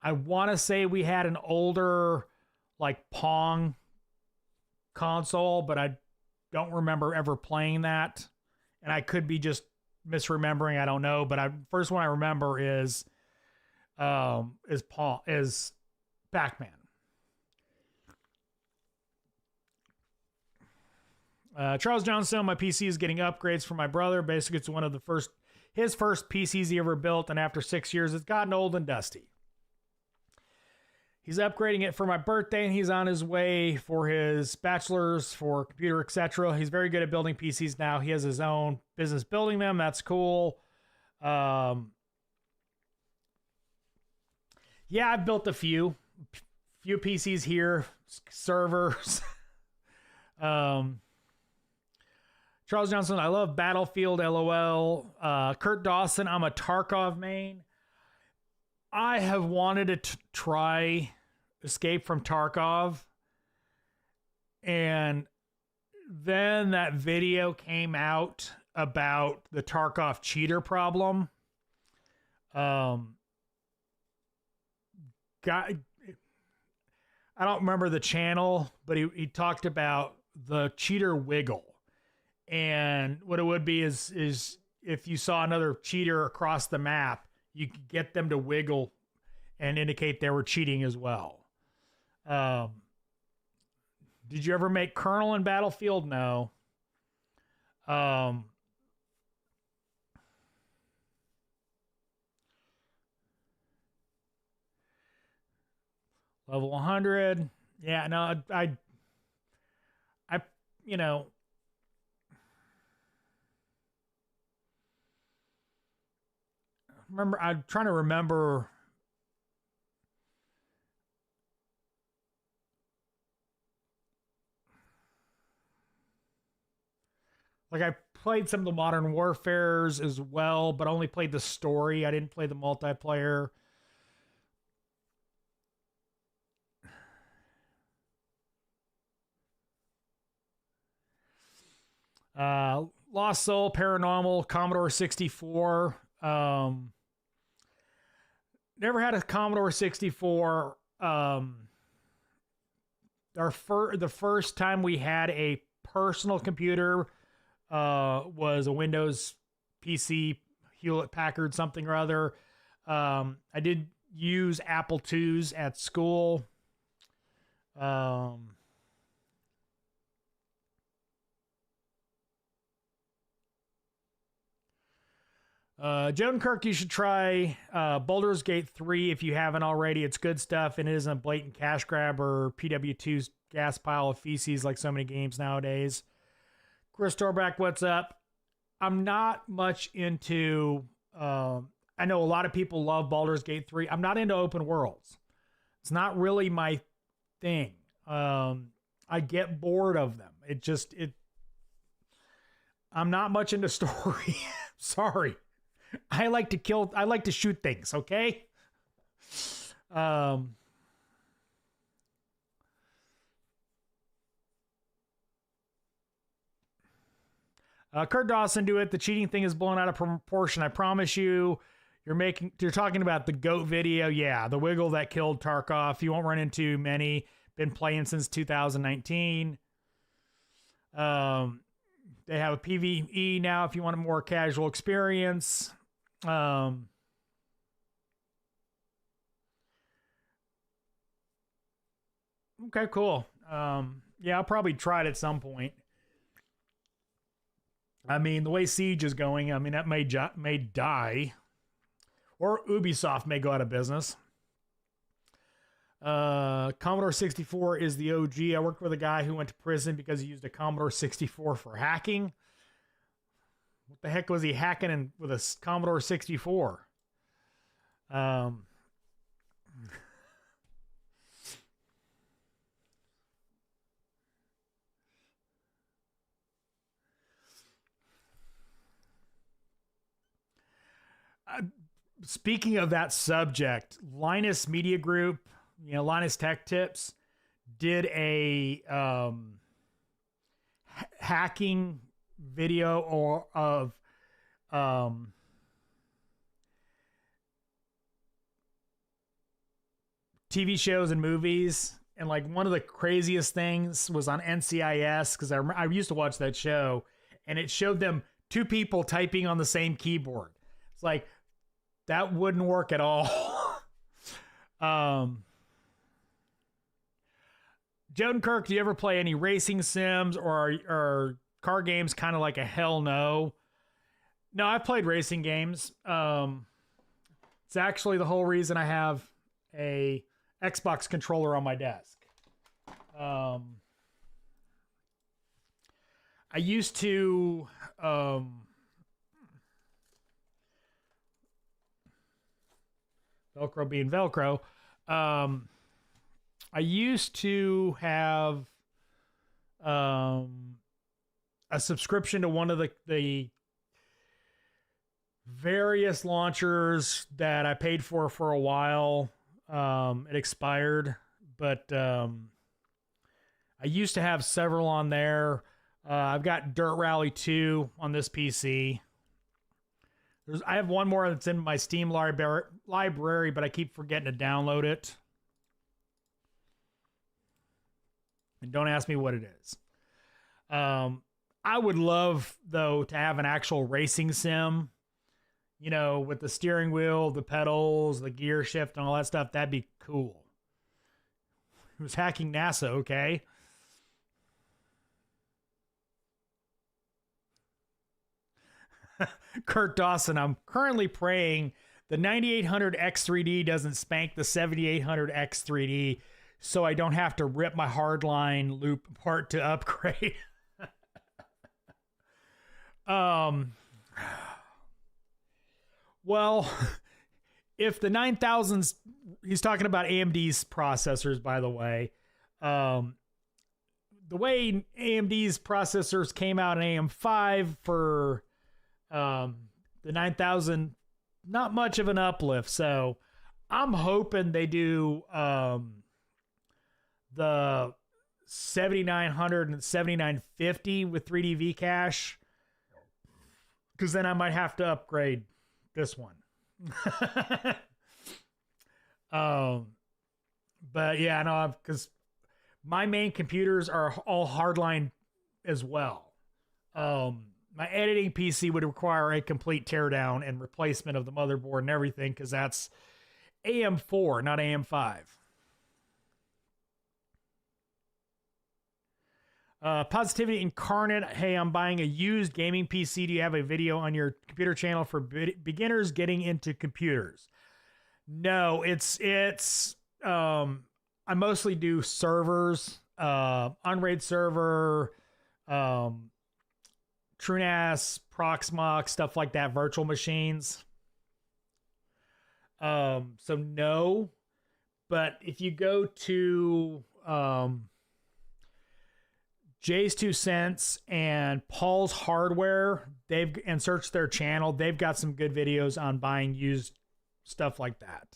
I want to say we had an older, like Pong console, but I don't remember ever playing that. And I could be just misremembering. I don't know. But first one I remember is Pac-Man. Charles Johnson, my PC is getting upgrades from my brother. Basically, it's one of his first PCs he ever built, and after 6 years, it's gotten old and dusty. He's upgrading it for my birthday, and he's on his way for his bachelor's for computer, etc. He's very good at building PCs now. He has his own business building them. That's cool. Yeah, I've built a few PCs here, servers. Charles Johnson, I love Battlefield, LOL. Kurt Dawson, I'm a Tarkov main. I have wanted to try Escape from Tarkov. And then that video came out about the Tarkov cheater problem. I don't remember the channel, but he talked about the cheater wiggle. And what it would be is if you saw another cheater across the map, you could get them to wiggle and indicate they were cheating as well. Did you ever make Colonel in Battlefield? No. Level 100. Yeah, no, I, you know, I'm trying to remember. Like I played some of the Modern Warfares as well, but only played the story. I didn't play the multiplayer. Lost Soul, Paranormal, Commodore 64. Never had a Commodore 64. The first time we had a personal computer was a Windows PC, Hewlett Packard something or other. I did use Apple IIs at school. Joan Kirk, you should try Baldur's Gate 3 if you haven't already. It's good stuff, and it isn't a blatant cash grab or PW2's gas pile of feces like so many games nowadays. Chris Torback, what's up? I'm not much into... I know a lot of people love Baldur's Gate 3. I'm not into open worlds. It's not really my thing. I get bored of them. I'm not much into story. Sorry. I like to shoot things, okay? Kurt Dawson, do it. The cheating thing is blown out of proportion. I promise you. You're talking about the GOAT video. Yeah, the wiggle that killed Tarkov. You won't run into many. Been playing since 2019. They have a PvE now if you want a more casual experience. Okay, cool. Yeah, I'll probably try it at some point. I mean, the way Siege is going, I mean, that may die. Or Ubisoft may go out of business. Commodore 64 is the OG. I worked with a guy who went to prison because he used a Commodore 64 for hacking. What the heck was he hacking with a Commodore 64? Speaking of that subject, Linus Media Group, Linus Tech Tips, did a hacking video of TV shows and movies. And like one of the craziest things was on NCIS, because I used to watch that show, and it showed them two people typing on the same keyboard. It's like, that wouldn't work at all. Joan Kirk, do you ever play any racing sims or car games? Kind of like a hell no. No, I've played racing games. It's actually the whole reason I have a Xbox controller on my desk. I used to... Velcro being Velcro. I used to have a subscription to one of the various launchers that I paid for a while. It expired, but I used to have several on there. I've got Dirt Rally 2 on this PC. I have one more that's in my Steam library, but I keep forgetting to download it. And don't ask me what it is. I would love, though, to have an actual racing sim, with the steering wheel, the pedals, the gear shift, and all that stuff. That'd be cool. It was hacking NASA, okay? Kurt Dawson, I'm currently praying the 9800X3D doesn't spank the 7800X3D so I don't have to rip my hardline loop apart to upgrade. Well, if the 9000s, he's talking about AMD's processors, by the way. The way AMD's processors came out in AM5 for the 9000, not much of an uplift. So I'm hoping they do the 7900 and 7950 with 3D V cache, because then I might have to upgrade this one. But yeah, no, because my main computers are all hardline as well. My editing PC would require a complete teardown and replacement of the motherboard and everything, because that's AM4, not AM5. Positivity Incarnate. Hey, I'm buying a used gaming PC. Do you have a video on your computer channel for beginners getting into computers? No, I mostly do servers, Unraid server, TrueNAS, Proxmox, stuff like that, virtual machines. So no, but if you go to Jay's 2 Cents and Paul's Hardware, and search their channel, they've got some good videos on buying used stuff like that.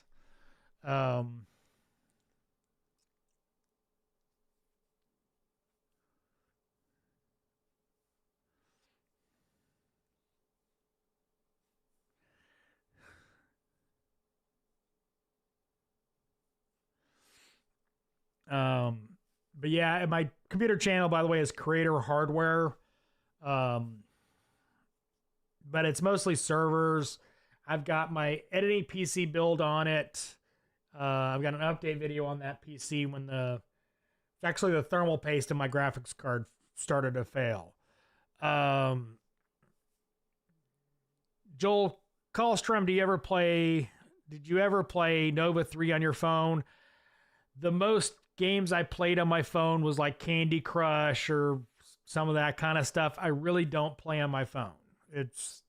But yeah, my computer channel, by the way, is Creator Hardware. But it's mostly servers. I've got my editing PC build on it. I've got an update video on that PC when actually the thermal paste in my graphics card started to fail. Joel Kallstrom, did you ever play Nova 3 on your phone? The most games I played on my phone was like Candy Crush or some of that kind of stuff. I really don't play on my phone. It's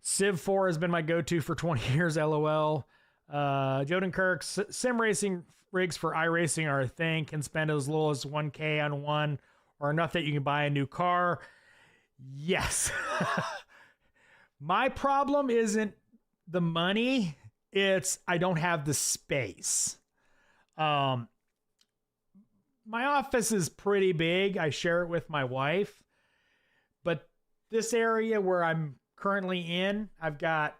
Civ 4 has been my go-to for 20 years, LOL. Joden Kirk, sim racing rigs for iRacing are a thing. Can spend as little as 1K on one, or enough that you can buy a new car. Yes. My problem isn't the money, it's I don't have the space. My office is pretty big. I share it with my wife. But this area where I'm currently in, I've got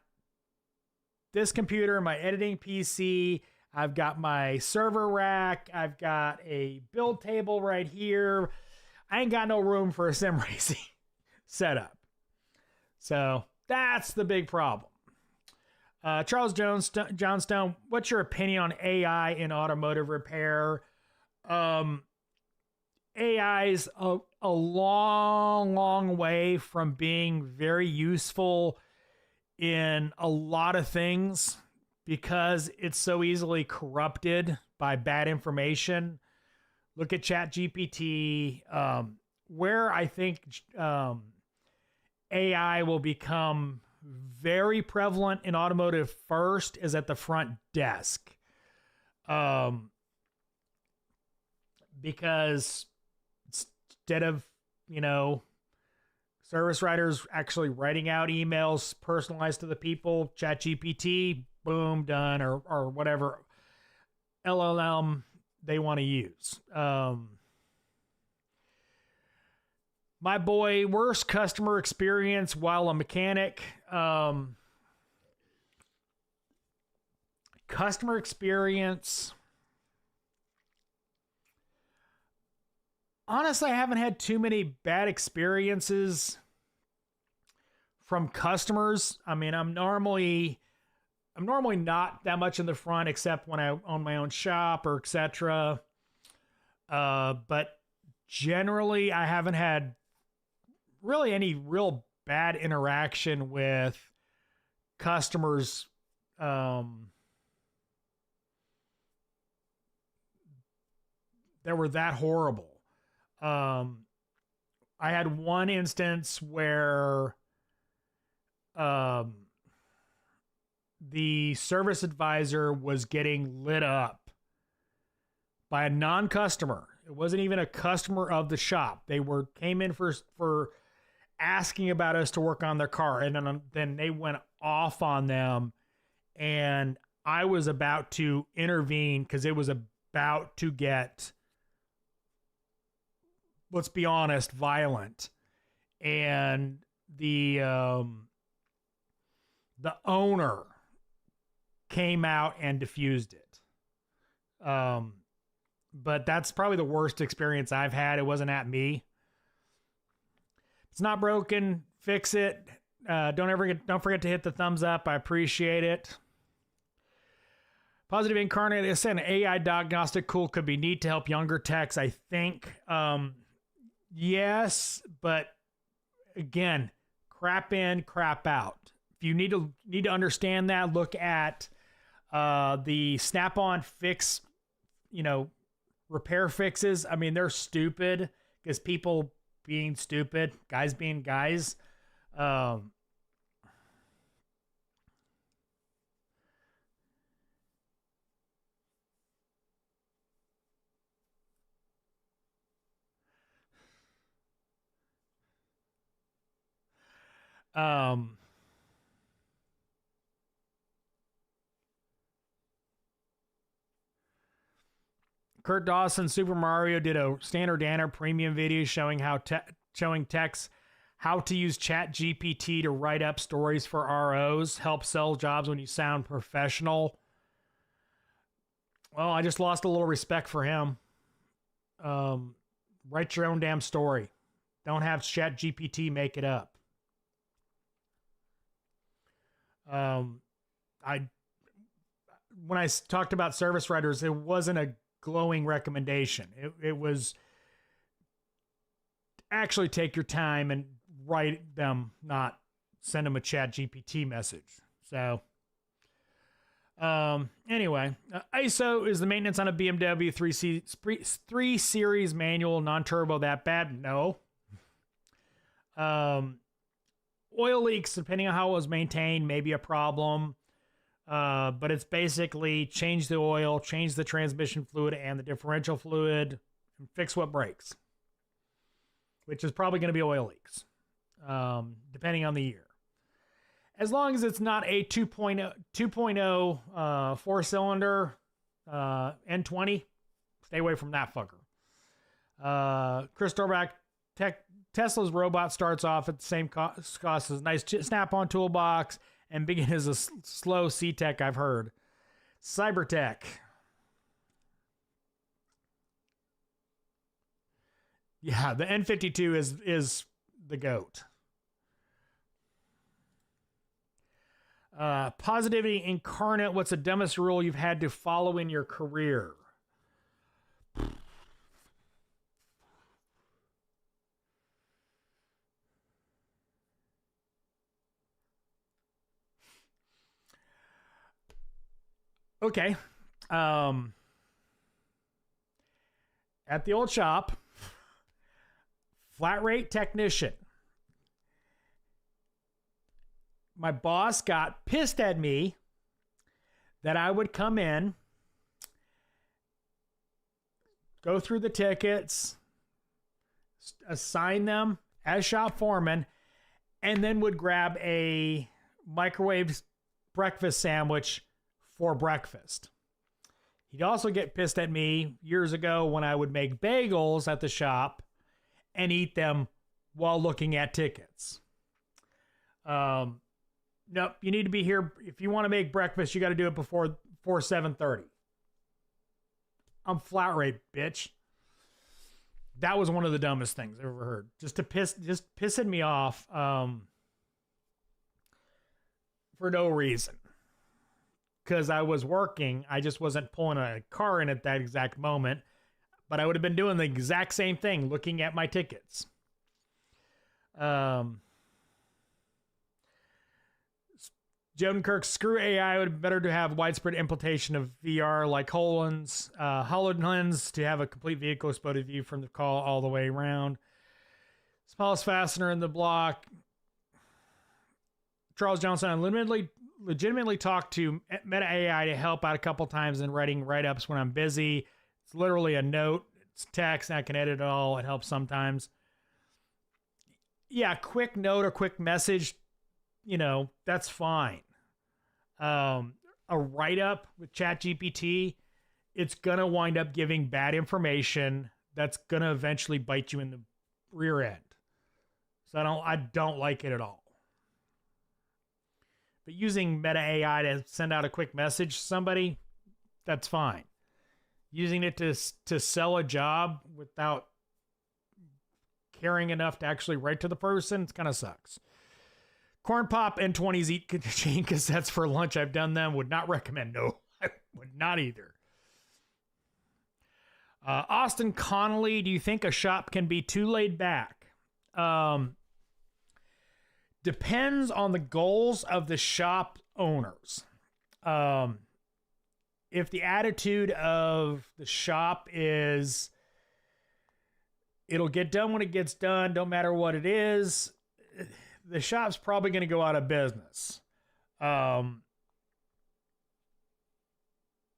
this computer, my editing PC, I've got my server rack, I've got a build table right here. I ain't got no room for a sim racing setup. So that's the big problem. Charles Johnstone, what's your opinion on AI in automotive repair? AI is a long way from being very useful in a lot of things because it's so easily corrupted by bad information. Look at ChatGPT. Where I think AI will become very prevalent in automotive first is at the front desk. Because instead of, service writers actually writing out emails personalized to the people, ChatGPT, boom, done, or whatever LLM they want to use. My boy, worst customer experience while a mechanic. Customer experience. Honestly, I haven't had too many bad experiences from customers. I mean, I'm normally not that much in the front except when I own my own shop or etc. But generally, I haven't had really any real bad interaction with customers that were that horrible. I had one instance where the service advisor was getting lit up by a non-customer. It wasn't even a customer of the shop. They came in for asking about us to work on their car, and then they went off on them, and I was about to intervene because it was about to get, let's be honest, violent. And the owner came out and diffused it. But that's probably the worst experience I've had. It wasn't at me. It's not broken. Fix it. Don't forget to hit the thumbs up. I appreciate it. Positive Incarnate is saying AI diagnostic tool could be neat to help younger techs, I think. Yes, but again, crap in, crap out. If you need to understand that, look at the Snap-on fix, repair fixes. I mean, they're stupid because people being stupid, guys being guys. Kurt Dawson, Super Mario did a standard Danner premium video showing techs how to use Chat GPT to write up stories for ROs, help sell jobs when you sound professional. Well, I just lost a little respect for him. Write your own damn story. Don't have Chat GPT make it up. When I talked about service writers, it wasn't a glowing recommendation. It was actually take your time and write them, not send them a Chat GPT message. So anyway, ISO is the maintenance on a BMW 3 Series manual, non-turbo that bad? No. Oil leaks, depending on how it was maintained, may be a problem. But it's basically change the oil, change the transmission fluid and the differential fluid, and fix what breaks, which is probably going to be oil leaks, depending on the year. As long as it's not a 2.0 four-cylinder N20, stay away from that fucker. Chris Dorback, Tesla's robot starts off at the same cost as a nice Snap-on toolbox, and begin as a slow C-Tech, I've heard. Cybertech. Yeah, the N52 is the GOAT. Positivity Incarnate. What's the dumbest rule you've had to follow in your career? Okay. At the old shop, flat rate technician. My boss got pissed at me that I would come in, go through the tickets, assign them as shop foreman, and then would grab a microwave breakfast sandwich for breakfast. He'd also get pissed at me years ago when I would make bagels at the shop and eat them while looking at tickets. Nope, you need to be here. If you want to make breakfast, you got to do it before 7:30. I'm flat rate, bitch. That was one of the dumbest things I've ever heard. Just pissing me off for no reason. Because I was working, I just wasn't pulling a car in at that exact moment, but I would have been doing the exact same thing, looking at my tickets. Jodenkirk, screw AI. It would be better to have widespread implementation of VR like HoloLens to have a complete vehicle exploded view from the call all the way around. Smallest fastener in the block. Charles Johnson, I legitimately talked to Meta AI to help out a couple times in writing write-ups when I'm busy. It's literally a note. It's text. I can edit it all. It helps sometimes. Yeah, quick note or quick message, that's fine. A write-up with ChatGPT, it's going to wind up giving bad information that's going to eventually bite you in the rear end. So I don't like it at all. But using Meta AI to send out a quick message to somebody, that's fine. Using it to sell a job without caring enough to actually write to the person, it kind of sucks. Corn Pop and 20s eat chain cassettes for lunch. I've done them. Would not recommend. No, I would not either. Austin Connolly, do you think a shop can be too laid back? Depends on the goals of the shop owners. If the attitude of the shop is, it'll get done when it gets done, don't matter what it is, the shop's probably going to go out of business.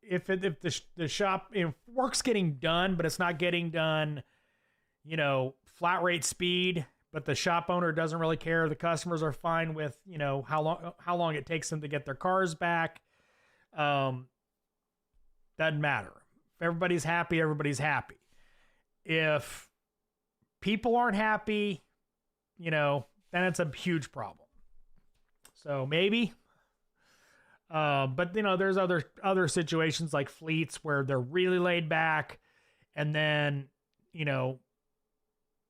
If the shop, work's getting done, but it's not getting done, flat rate speed, but the shop owner doesn't really care. The customers are fine with, how long it takes them to get their cars back. Doesn't matter. If everybody's happy, everybody's happy. If people aren't happy, then it's a huge problem. So maybe, but there's other situations like fleets where they're really laid back, and then,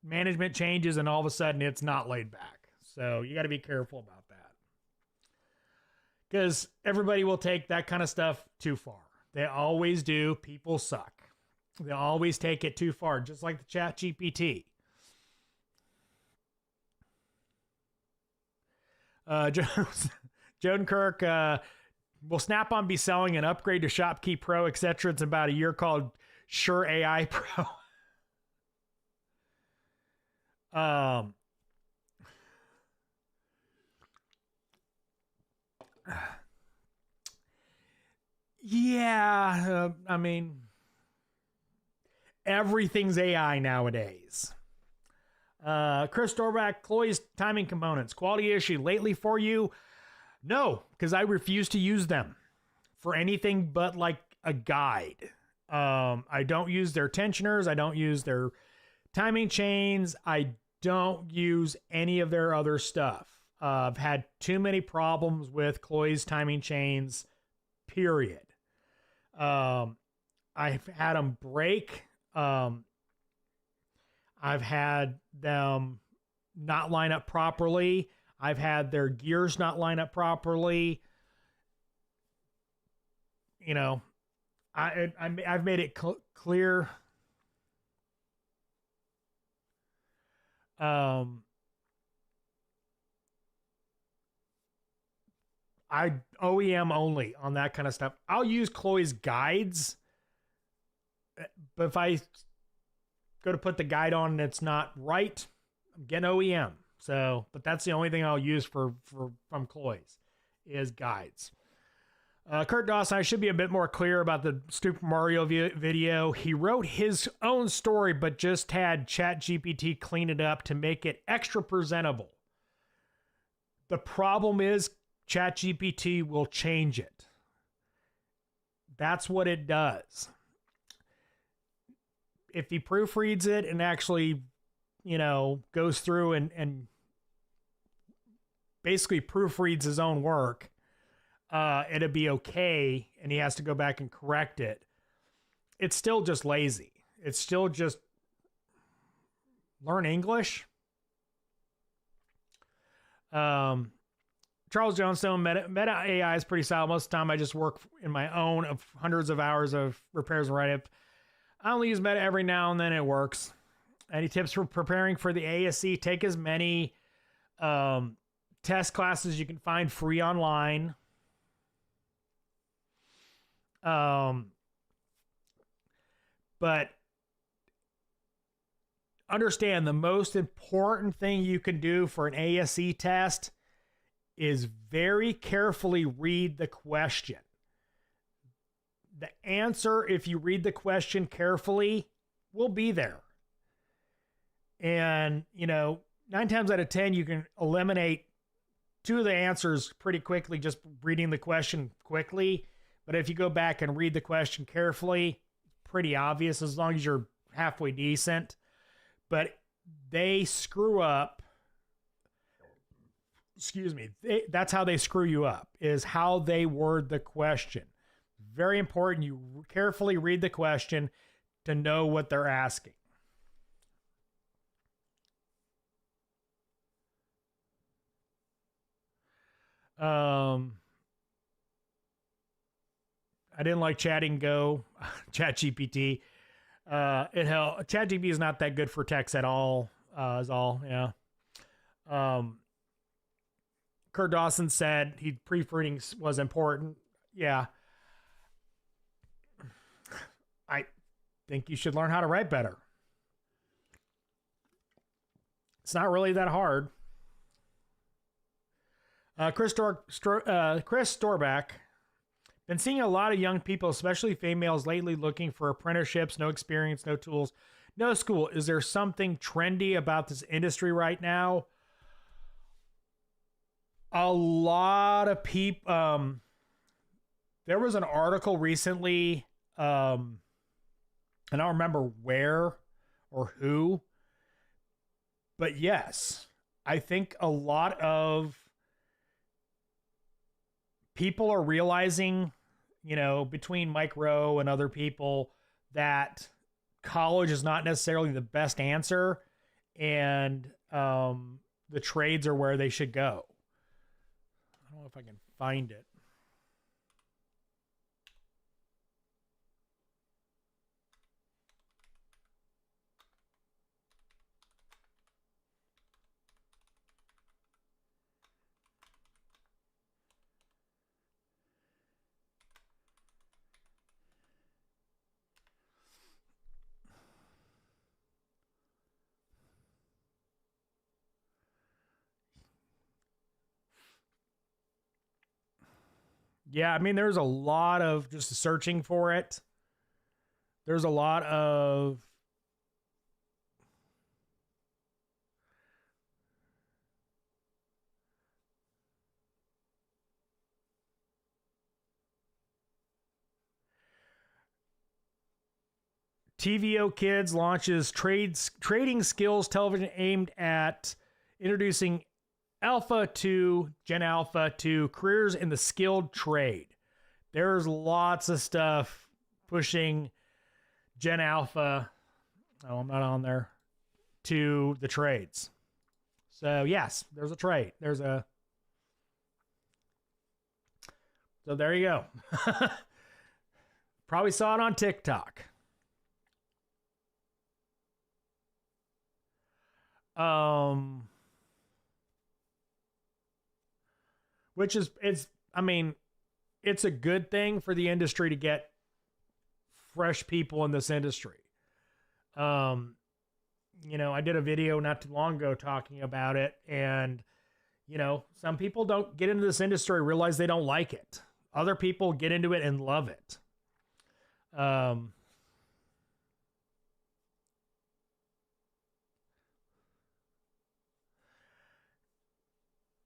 management changes and all of a sudden it's not laid back. So you got to be careful about that, because everybody will take that kind of stuff too far. They always do. People suck. They always take it too far, just like the Chat GPT. Jodenkirk, will Snap-on be selling an upgrade to ShopKey Pro, etc.? It's about a year called Sure AI Pro. Yeah, everything's AI nowadays. Chris Dorback, Chloe's timing components, quality issue lately for you? No, because I refuse to use them for anything but like a guide. I don't use their tensioners. I don't use their timing chains. I don't use any of their other stuff. I've had too many problems with Chloe's timing chains, period. I've had them break. I've had them not line up properly. I've had their gears not line up properly. I've made it clear. I OEM only on that kind of stuff. I'll use Chloe's guides, but if I go to put the guide on and it's not right, I'm getting OEM. So, but that's the only thing I'll use from Chloe's is guides. Kurt Dawson, I should be a bit more clear about the Super Mario video. He wrote his own story, but just had ChatGPT clean it up to make it extra presentable. The problem is ChatGPT will change it. That's what it does. If he proofreads it and actually, goes through and basically proofreads his own work, it'd be okay, and he has to go back and correct it. It's still just lazy. It's still just learn English. Charles Johnstone, Meta AI is pretty solid. Most of the time I just work in my own of hundreds of hours of repairs and write-up. I only use Meta every now and then. It works. Any tips for preparing for the ASC? Take as many test classes you can find free online. But understand the most important thing you can do for an ASE test is very carefully read the question. The answer, if you read the question carefully, will be there. And, 9 times out of 10, you can eliminate 2 of the answers pretty quickly just reading the question quickly. But if you go back and read the question carefully, pretty obvious as long as you're halfway decent. But they screw up. Excuse me. That's how they screw you up, is how they word the question. Very important. You carefully read the question to know what they're asking. I didn't like chatting Go, ChatGPT. ChatGPT is not that good for text at all. Is all, yeah. Kurt Dawson said proofreading was important. Yeah. I think you should learn how to write better. It's not really that hard. Chris Storback. Been seeing a lot of young people, especially females, lately looking for apprenticeships, no experience, no tools, no school. Is there something trendy about this industry right now? A lot of people. There was an article recently. I don't remember where or who, but yes, I think a lot of people are realizing, between Mike Rowe and other people, that college is not necessarily the best answer, and the trades are where they should go. I don't know if I can find it. Yeah, I mean, there's a lot of just searching for it. There's a lot of TVO Kids launches trading skills television aimed at introducing Gen Alpha to careers in the skilled trade. There's lots of stuff pushing Gen Alpha. Oh, I'm not on there. To the trades. So yes, there's a trade. So there you go. Probably saw it on TikTok. Which is, it's a good thing for the industry to get fresh people in this industry. I did a video not too long ago talking about it, and, some people don't get into this industry, realize they don't like it. Other people get into it and love it.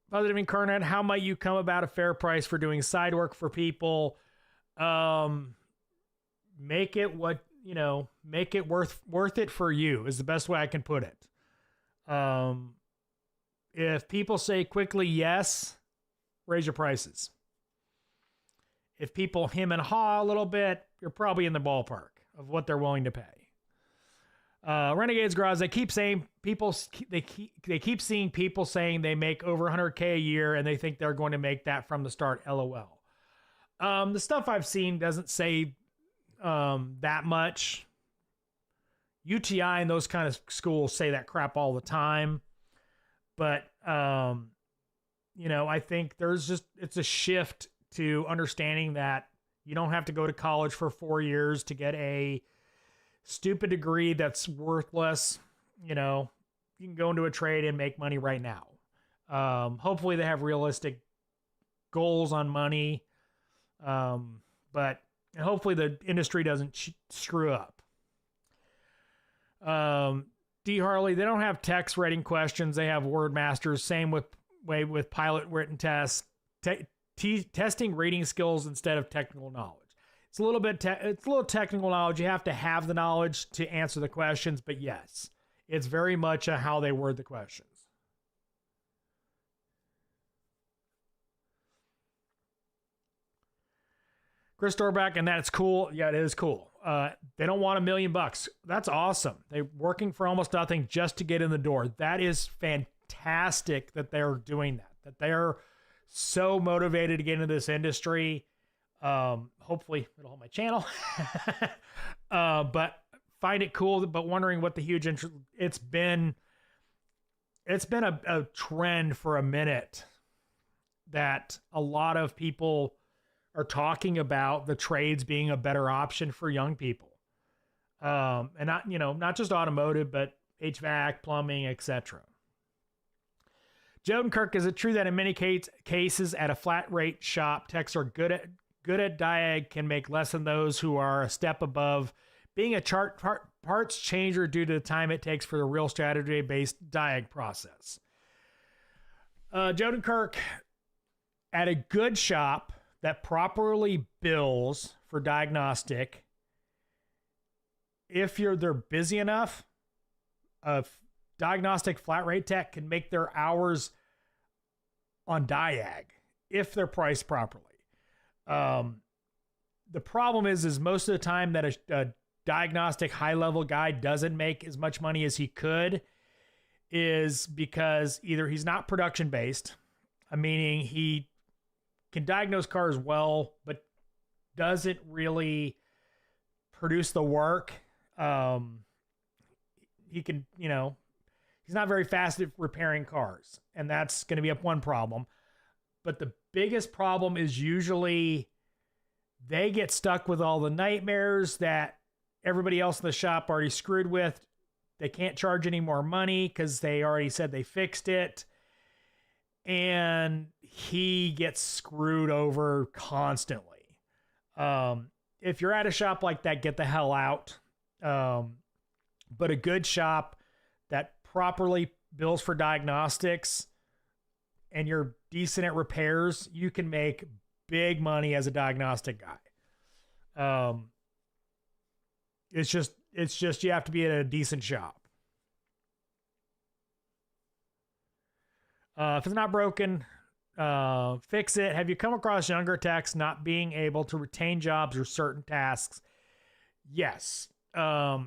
Positive Incarnate, how might you come about a fair price for doing side work for people? Make it make it worth it for you is the best way I can put it. If people say quickly yes, raise your prices. If people hem and haw a little bit, you're probably in the ballpark of what they're willing to pay. Renegades Garage, they keep seeing people saying they make over 100K a year and they think they're going to make that from the start. LOL. The stuff I've seen doesn't say that much. UTI and those kind of schools say that crap all the time, but I think it's a shift to understanding that you don't have to go to college for 4 years to get a stupid degree that's worthless. You can go into a trade and make money right now. Hopefully they have realistic goals on money. But hopefully the industry doesn't screw up. D. Harley, they don't have text rating questions. They have word masters. Same with pilot written tests. Testing reading skills instead of technical knowledge. It's a little technical knowledge. You have to have the knowledge to answer the questions, but yes, it's very much how they word the questions. Chris Dorback, and that's cool. Yeah, it is cool. They don't want $1 million. That's awesome. They're working for almost nothing just to get in the door. That is fantastic that they're doing that they're so motivated to get into this industry. Hopefully it'll help my channel. But find it cool, but wondering what the huge interest. It's been a trend for a minute that a lot of people are talking about the trades being a better option for young people. And not just automotive, but HVAC, plumbing, etc. Jodenkirk, is it true that in many cases at a flat rate shop, techs are good at diag can make less than those who are a step above, being a parts changer due to the time it takes for the real strategy-based diag process? Jodenkirk, at a good shop that properly bills for diagnostic, if they're busy enough, a diagnostic flat rate tech can make their hours on diag if they're priced properly. The problem is most of the time that a diagnostic high level guy doesn't make as much money as he could is because either he's not production based, meaning he can diagnose cars well, but doesn't really produce the work. He can, he's not very fast at repairing cars, and that's going to be one problem. But the biggest problem is usually they get stuck with all the nightmares that everybody else in the shop already screwed with. They can't charge any more money because they already said they fixed it. And he gets screwed over constantly. If you're at a shop like that, get the hell out. But a good shop that properly bills for diagnostics and you're decent at repairs, you can make big money as a diagnostic guy. It's just you have to be at a decent shop. If it's not broken, fix it. Have you come across younger techs not being able to retain jobs or certain tasks? Yes. I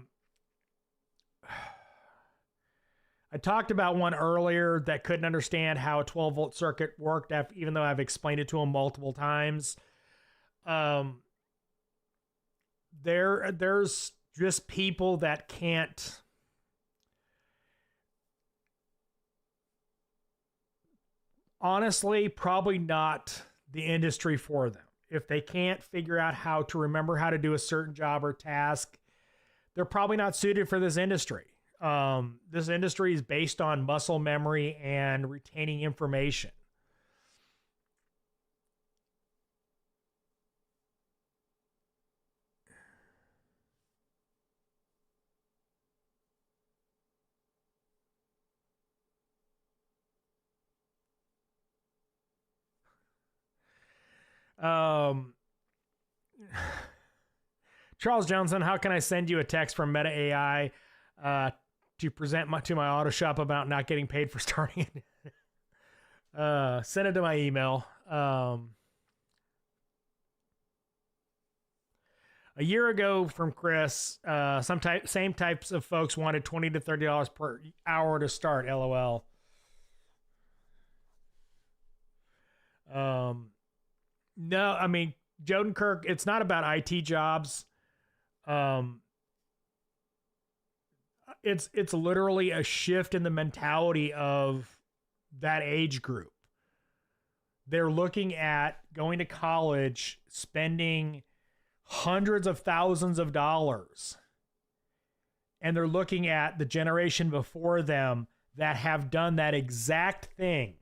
talked about one earlier that couldn't understand how a 12-volt circuit worked, even though I've explained it to him multiple times. There's just people that can't. Honestly, probably not the industry for them. If they can't figure out how to remember how to do a certain job or task, they're probably not suited for this industry. This industry is based on muscle memory and retaining information. Charles Johnson, how can I send you a text from Meta AI to present to my auto shop about not getting paid for starting it? Send it to my email. A year ago from Chris, same types of folks wanted $20 to $30 per hour to start. LOL. No, I mean, Jodenkirk, it's not about IT jobs. It's literally a shift in the mentality of that age group. they're looking at going to college, spending hundreds of thousands of dollars. And they're looking at the generation before them that have done that exact thing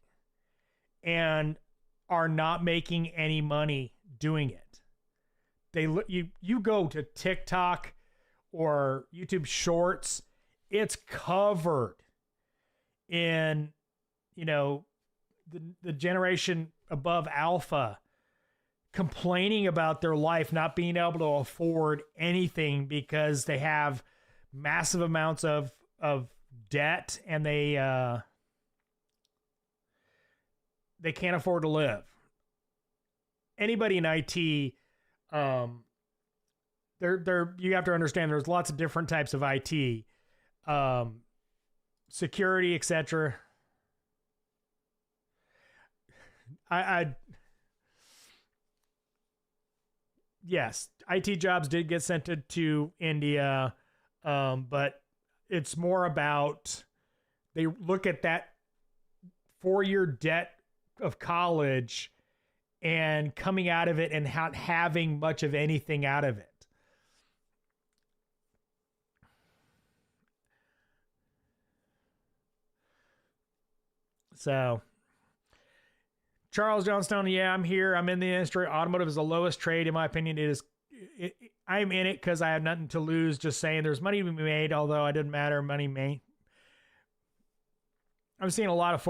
and are not making any money doing it. You go to TikTok or YouTube Shorts, it's covered in, the generation above alpha complaining about their life not being able to afford anything because they have massive amounts of debt and they can't afford to live. Anybody in IT, you have to understand there's lots of different types of IT, security, etc. Yes, IT jobs did get sent to India, but it's more about they look at that 4-year debt of college and coming out of it and not having much of anything out of it. So, Charles Johnstone, yeah, I'm here. I'm in the industry. Automotive is the lowest trade, in my opinion. I'm in it because I have nothing to lose. Just saying, there's money to be made, although it doesn't matter. Money made. I'm seeing a lot of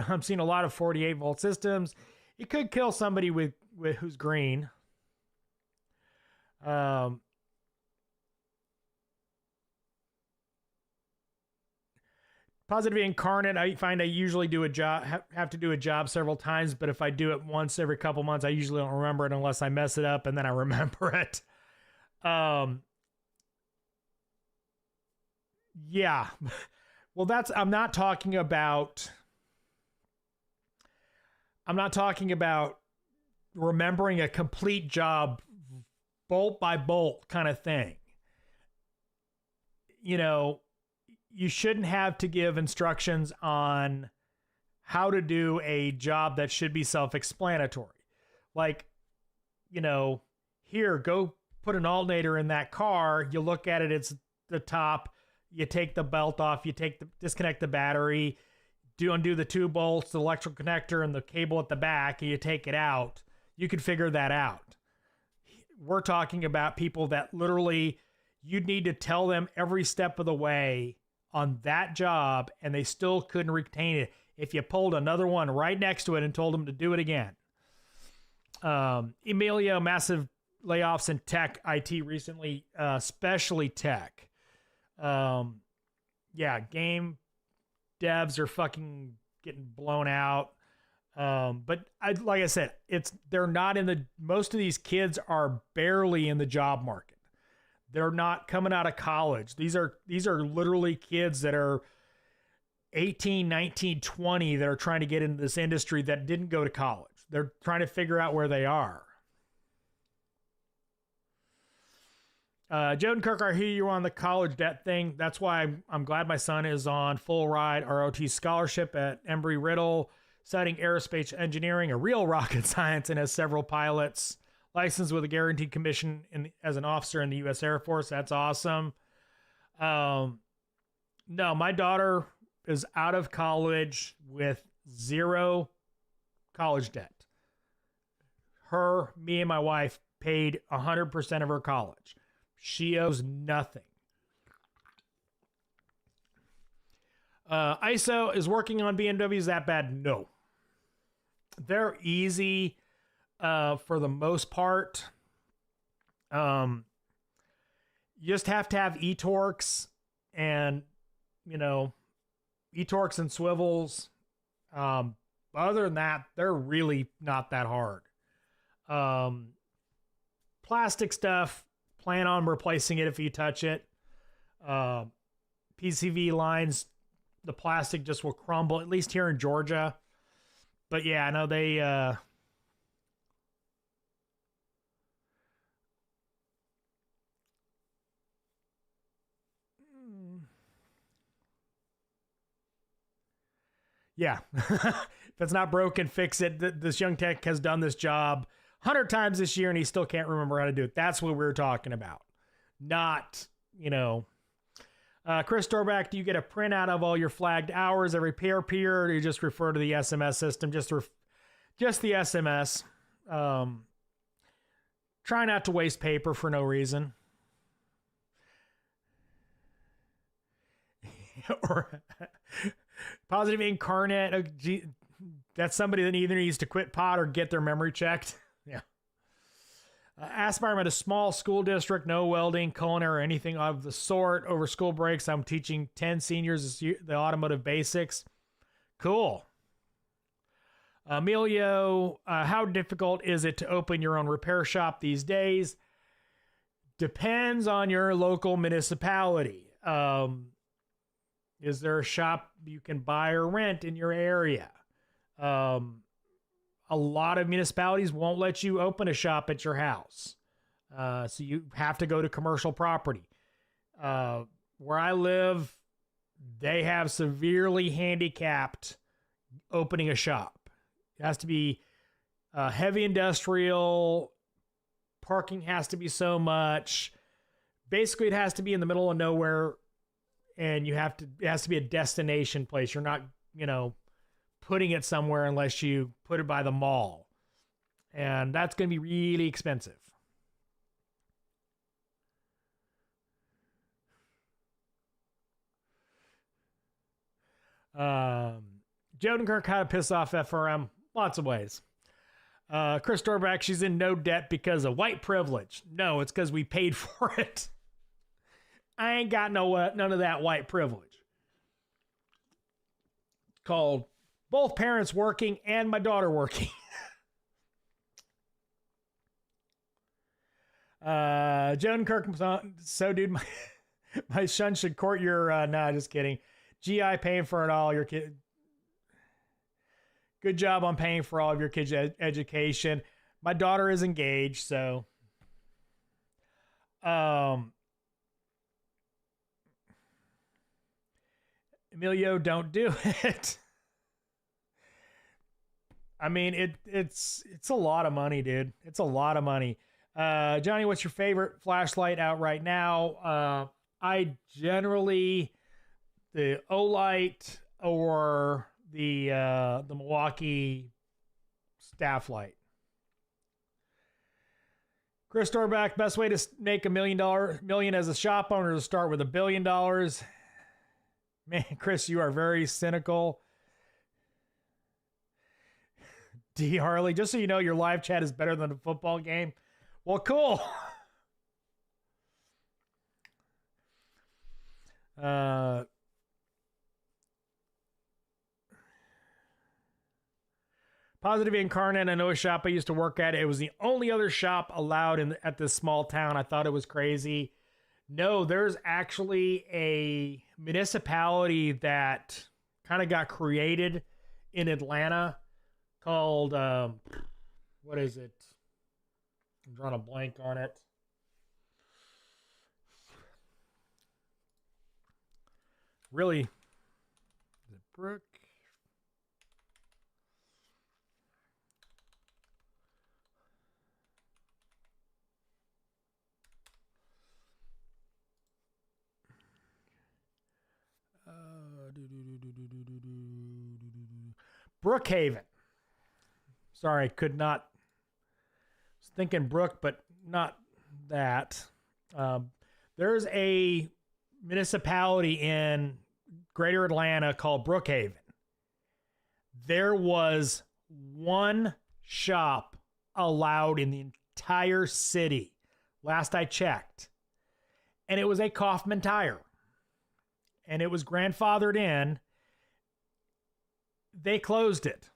I'm seeing a lot of 48 volt systems. It could kill somebody with who's green. Positive incarnate, I find I usually do a job, have to do a job several times, but if I do it once every couple months, I usually don't remember it unless I mess it up, and then I remember it. Yeah. Well, I'm not talking about remembering a complete job bolt by bolt kind of thing. You shouldn't have to give instructions on how to do a job that should be self-explanatory. Like, here, go put an alternator in that car. You look at it, it's the top. You take the belt off. Disconnect the battery. Undo the 2 bolts, the electrical connector, and the cable at the back, and you take it out. You can figure that out. We're talking about people that literally you'd need to tell them every step of the way on that job, and they still couldn't retain it if you pulled another one right next to it and told them to do it again. Emilio, massive layoffs in tech IT recently, especially tech. Game devs are fucking getting blown out. But like I said, they're not most of these kids are barely in the job market. They're not coming out of college. These are literally kids that are 18, 19, 20 that are trying to get into this industry that didn't go to college. They're trying to figure out where they are. Joden Kirk, I hear you on the college debt thing. That's why I'm glad my son is on full ride ROT scholarship at Embry-Riddle, studying aerospace engineering, a real rocket science, and has several pilots. Licensed with a guaranteed commission as an officer in the U.S. Air Force. That's awesome. No, my daughter is out of college with 0 college debt. Me, and my wife paid 100% of her college. She owes nothing. ISO is working on BMWs that bad? No. They're easy. For the most part, you just have to have e-Torx and, e-Torx and swivels. Other than that, they're really not that hard. Plastic stuff, plan on replacing it if you touch it. PCV lines, the plastic just will crumble, at least here in Georgia. But yeah, I know they... Yeah. If it's not broken, fix it. This young tech has done this job 100 times this year and he still can't remember how to do it. That's what we're talking about. Not, Chris Storback, do you get a printout of all your flagged hours every repair period, or do you just refer to the SMS system? Just the SMS. Try not to waste paper for no reason. Or Positive Incarnate. That's somebody that either needs to quit pot or get their memory checked. Yeah. Aspire, I'm at a small school district, no welding, culinary, or anything of the sort. Over school breaks, I'm teaching 10 seniors the automotive basics. Cool. Emilio, how difficult is it to open your own repair shop these days? Depends on your local municipality. Is there a shop you can buy or rent in your area? A lot of municipalities won't let you open a shop at your house. So you have to go to commercial property. Where I live, they have severely handicapped opening a shop. It has to be heavy industrial. Parking has to be so much. Basically, it has to be in the middle of nowhere, and it has to be a destination place. You're not, putting it somewhere unless you put it by the mall. And that's going to be really expensive. Jodenkirk, how to piss off FRM? Lots of ways. Chris Dorback, she's in no debt because of white privilege. No, it's because we paid for it. I ain't got none of that white privilege. It's called both parents working and my daughter working. Jodenkirk, so dude, my son should court your, nah, just kidding. GI paying for it all, your kid. Good job on paying for all of your kids' education. My daughter is engaged, so. Emilio, don't do it. I mean, it's a lot of money, dude. It's a lot of money. Johnny, what's your favorite flashlight out right now? I generally, the Olight or the Milwaukee staff light. Chris Dorback, best way to make $1 million as a shop owner is to start with $1 billion. Man, Chris, you are very cynical. D. Harley, just so you know, your live chat is better than a football game. Well, cool. Positive Incarnate, I know a shop I used to work at. It was the only other shop allowed at this small town. I thought it was crazy. No, there's actually a municipality that kind of got created in Atlanta called, what is it? I'm drawing a blank on it. Really? Is it Brook? Brookhaven. Sorry, could not. I was thinking Brook, but not that. There's a municipality in Greater Atlanta called Brookhaven. There was one shop allowed in the entire city, last I checked, and it was a Kaufman Tire. And it was grandfathered in. They closed it.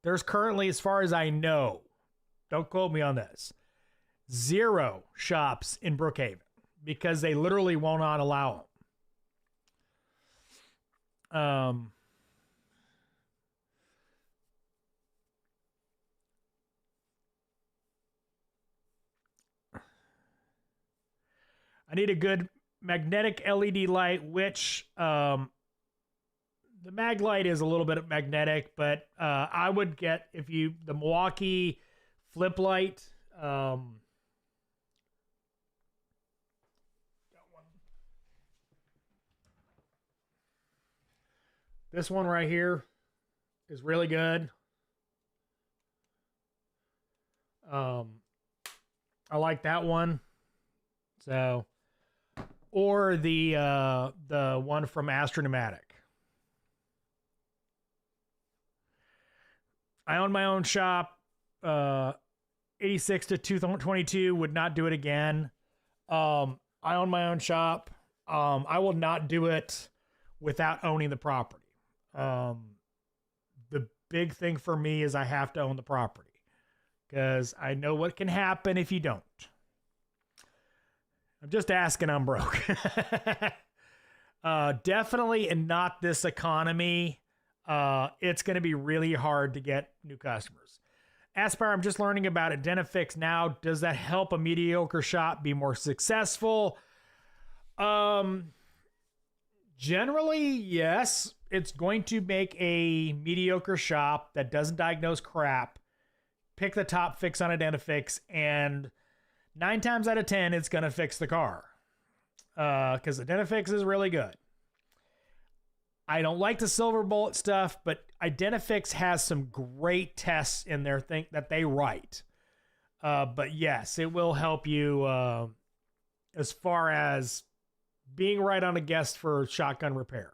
There's currently, as far as I know, don't quote me on this, 0 shops in Brookhaven because they literally will not allow them. I need a good magnetic LED light, which the mag light is a little bit magnetic, but I would get the Milwaukee flip light. This one right here is really good. I like that one. So, or the one from Astro. I own my own shop. 86 to 222 would not do it again. I own my own shop. I will not do it without owning the property. The big thing for me is I have to own the property because I know what can happen if you don't. I'm just asking, I'm broke. Definitely, and not this economy. It's going to be really hard to get new customers. Aspire, I'm just learning about Identifix now. Does that help a mediocre shop be more successful? Generally, yes. It's going to make a mediocre shop that doesn't diagnose crap pick the top fix on Identifix, and 9 times out of 10, it's going to fix the car. Because Identifix is really good. I don't like the silver bullet stuff, but Identifix has some great tests in their thing that they write. But yes, it will help you as far as being right on a guest for shotgun repair.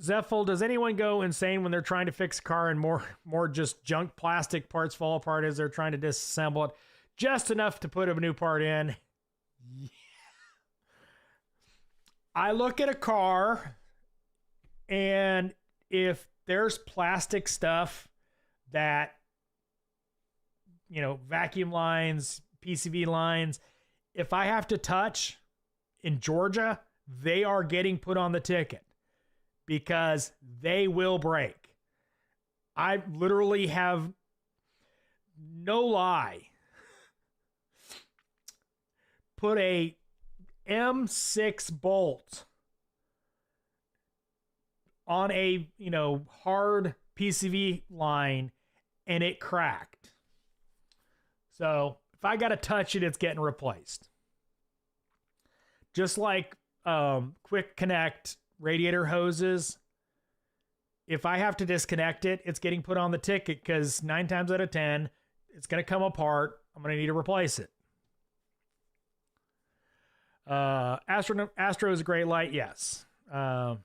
Zeffel, does anyone go insane when they're trying to fix a car and more just junk plastic parts fall apart as they're trying to disassemble it? Just enough to put a new part in. Yeah. I look at a car, and if there's plastic stuff that, vacuum lines, PCV lines, if I have to touch in Georgia, they are getting put on the ticket. Because they will break. I literally have, no lie, put a M6 bolt on a, hard PCV line, and it cracked. So if I got to touch it, it's getting replaced. Just like quick connect radiator hoses, if I have to disconnect it, it's getting put on the ticket because 9 times out of 10, it's going to come apart. I'm going to need to replace it. Astro is a great light, yes. The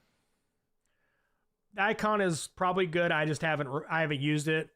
Icon is probably good. I just haven't used it.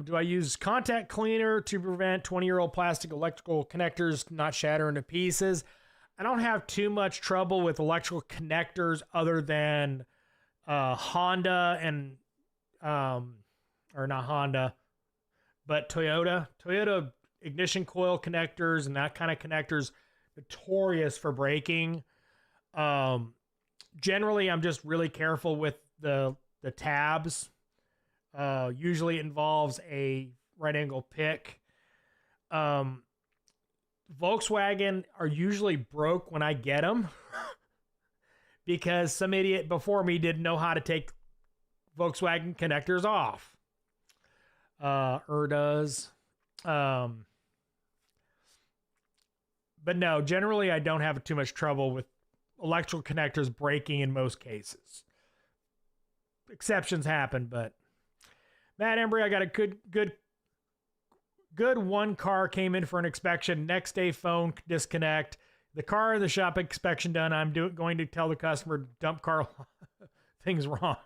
Do I use contact cleaner to prevent 20-year-old plastic electrical connectors not shattering to pieces? I don't have too much trouble with electrical connectors other than Honda and, or not Honda, but Toyota. Toyota ignition coil connectors and that kind of connectors, notorious for breaking. Generally, I'm just really careful with the tabs. Usually it involves a right angle pick. Volkswagen are usually broke when I get them because some idiot before me didn't know how to take Volkswagen connectors off. Does. But no, generally I don't have too much trouble with electrical connectors breaking in most cases. Exceptions happen, but Matt Embry, I got a good one car came in for an inspection. Next day, phone disconnect. The car in the shop inspection done. I'm going to tell the customer dump car things wrong.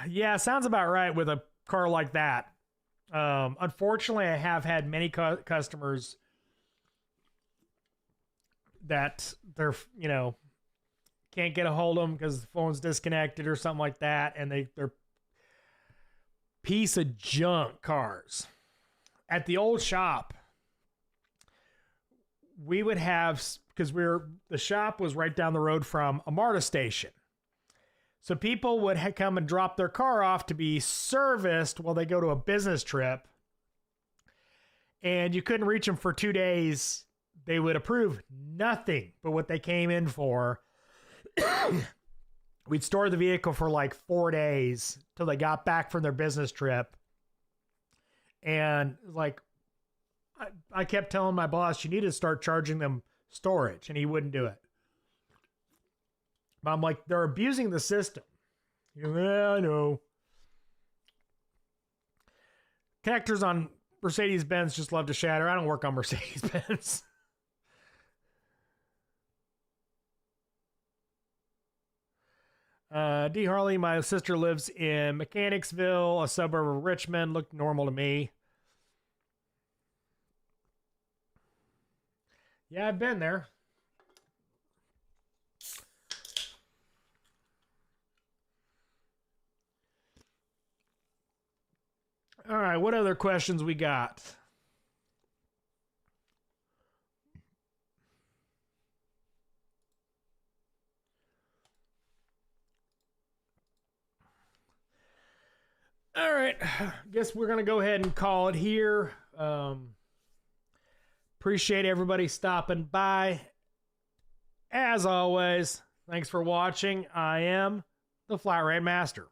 Yeah, sounds about right with a car like that. Unfortunately, I have had many customers that they're, can't get a hold of them because the phone's disconnected or something like that. And they're piece of junk cars. At the old shop, we would have, because the shop was right down the road from a MARTA station. So people would come and drop their car off to be serviced while they go to a business trip. And you couldn't reach them for 2 days. They would approve nothing but what they came in for. We'd store the vehicle for like 4 days till they got back from their business trip. And like, I kept telling my boss, you need to start charging them storage. And he wouldn't do it. But I'm like, they're abusing the system. Yeah, I know. Connectors on Mercedes-Benz just love to shatter. I don't work on Mercedes-Benz. D. Harley, my sister lives in Mechanicsville, a suburb of Richmond. Looked normal to me. Yeah, I've been there. All right, what other questions we got? All right, guess we're going to go ahead and call it here. Appreciate everybody stopping by. As always, thanks for watching. I am the Flat Rate Master.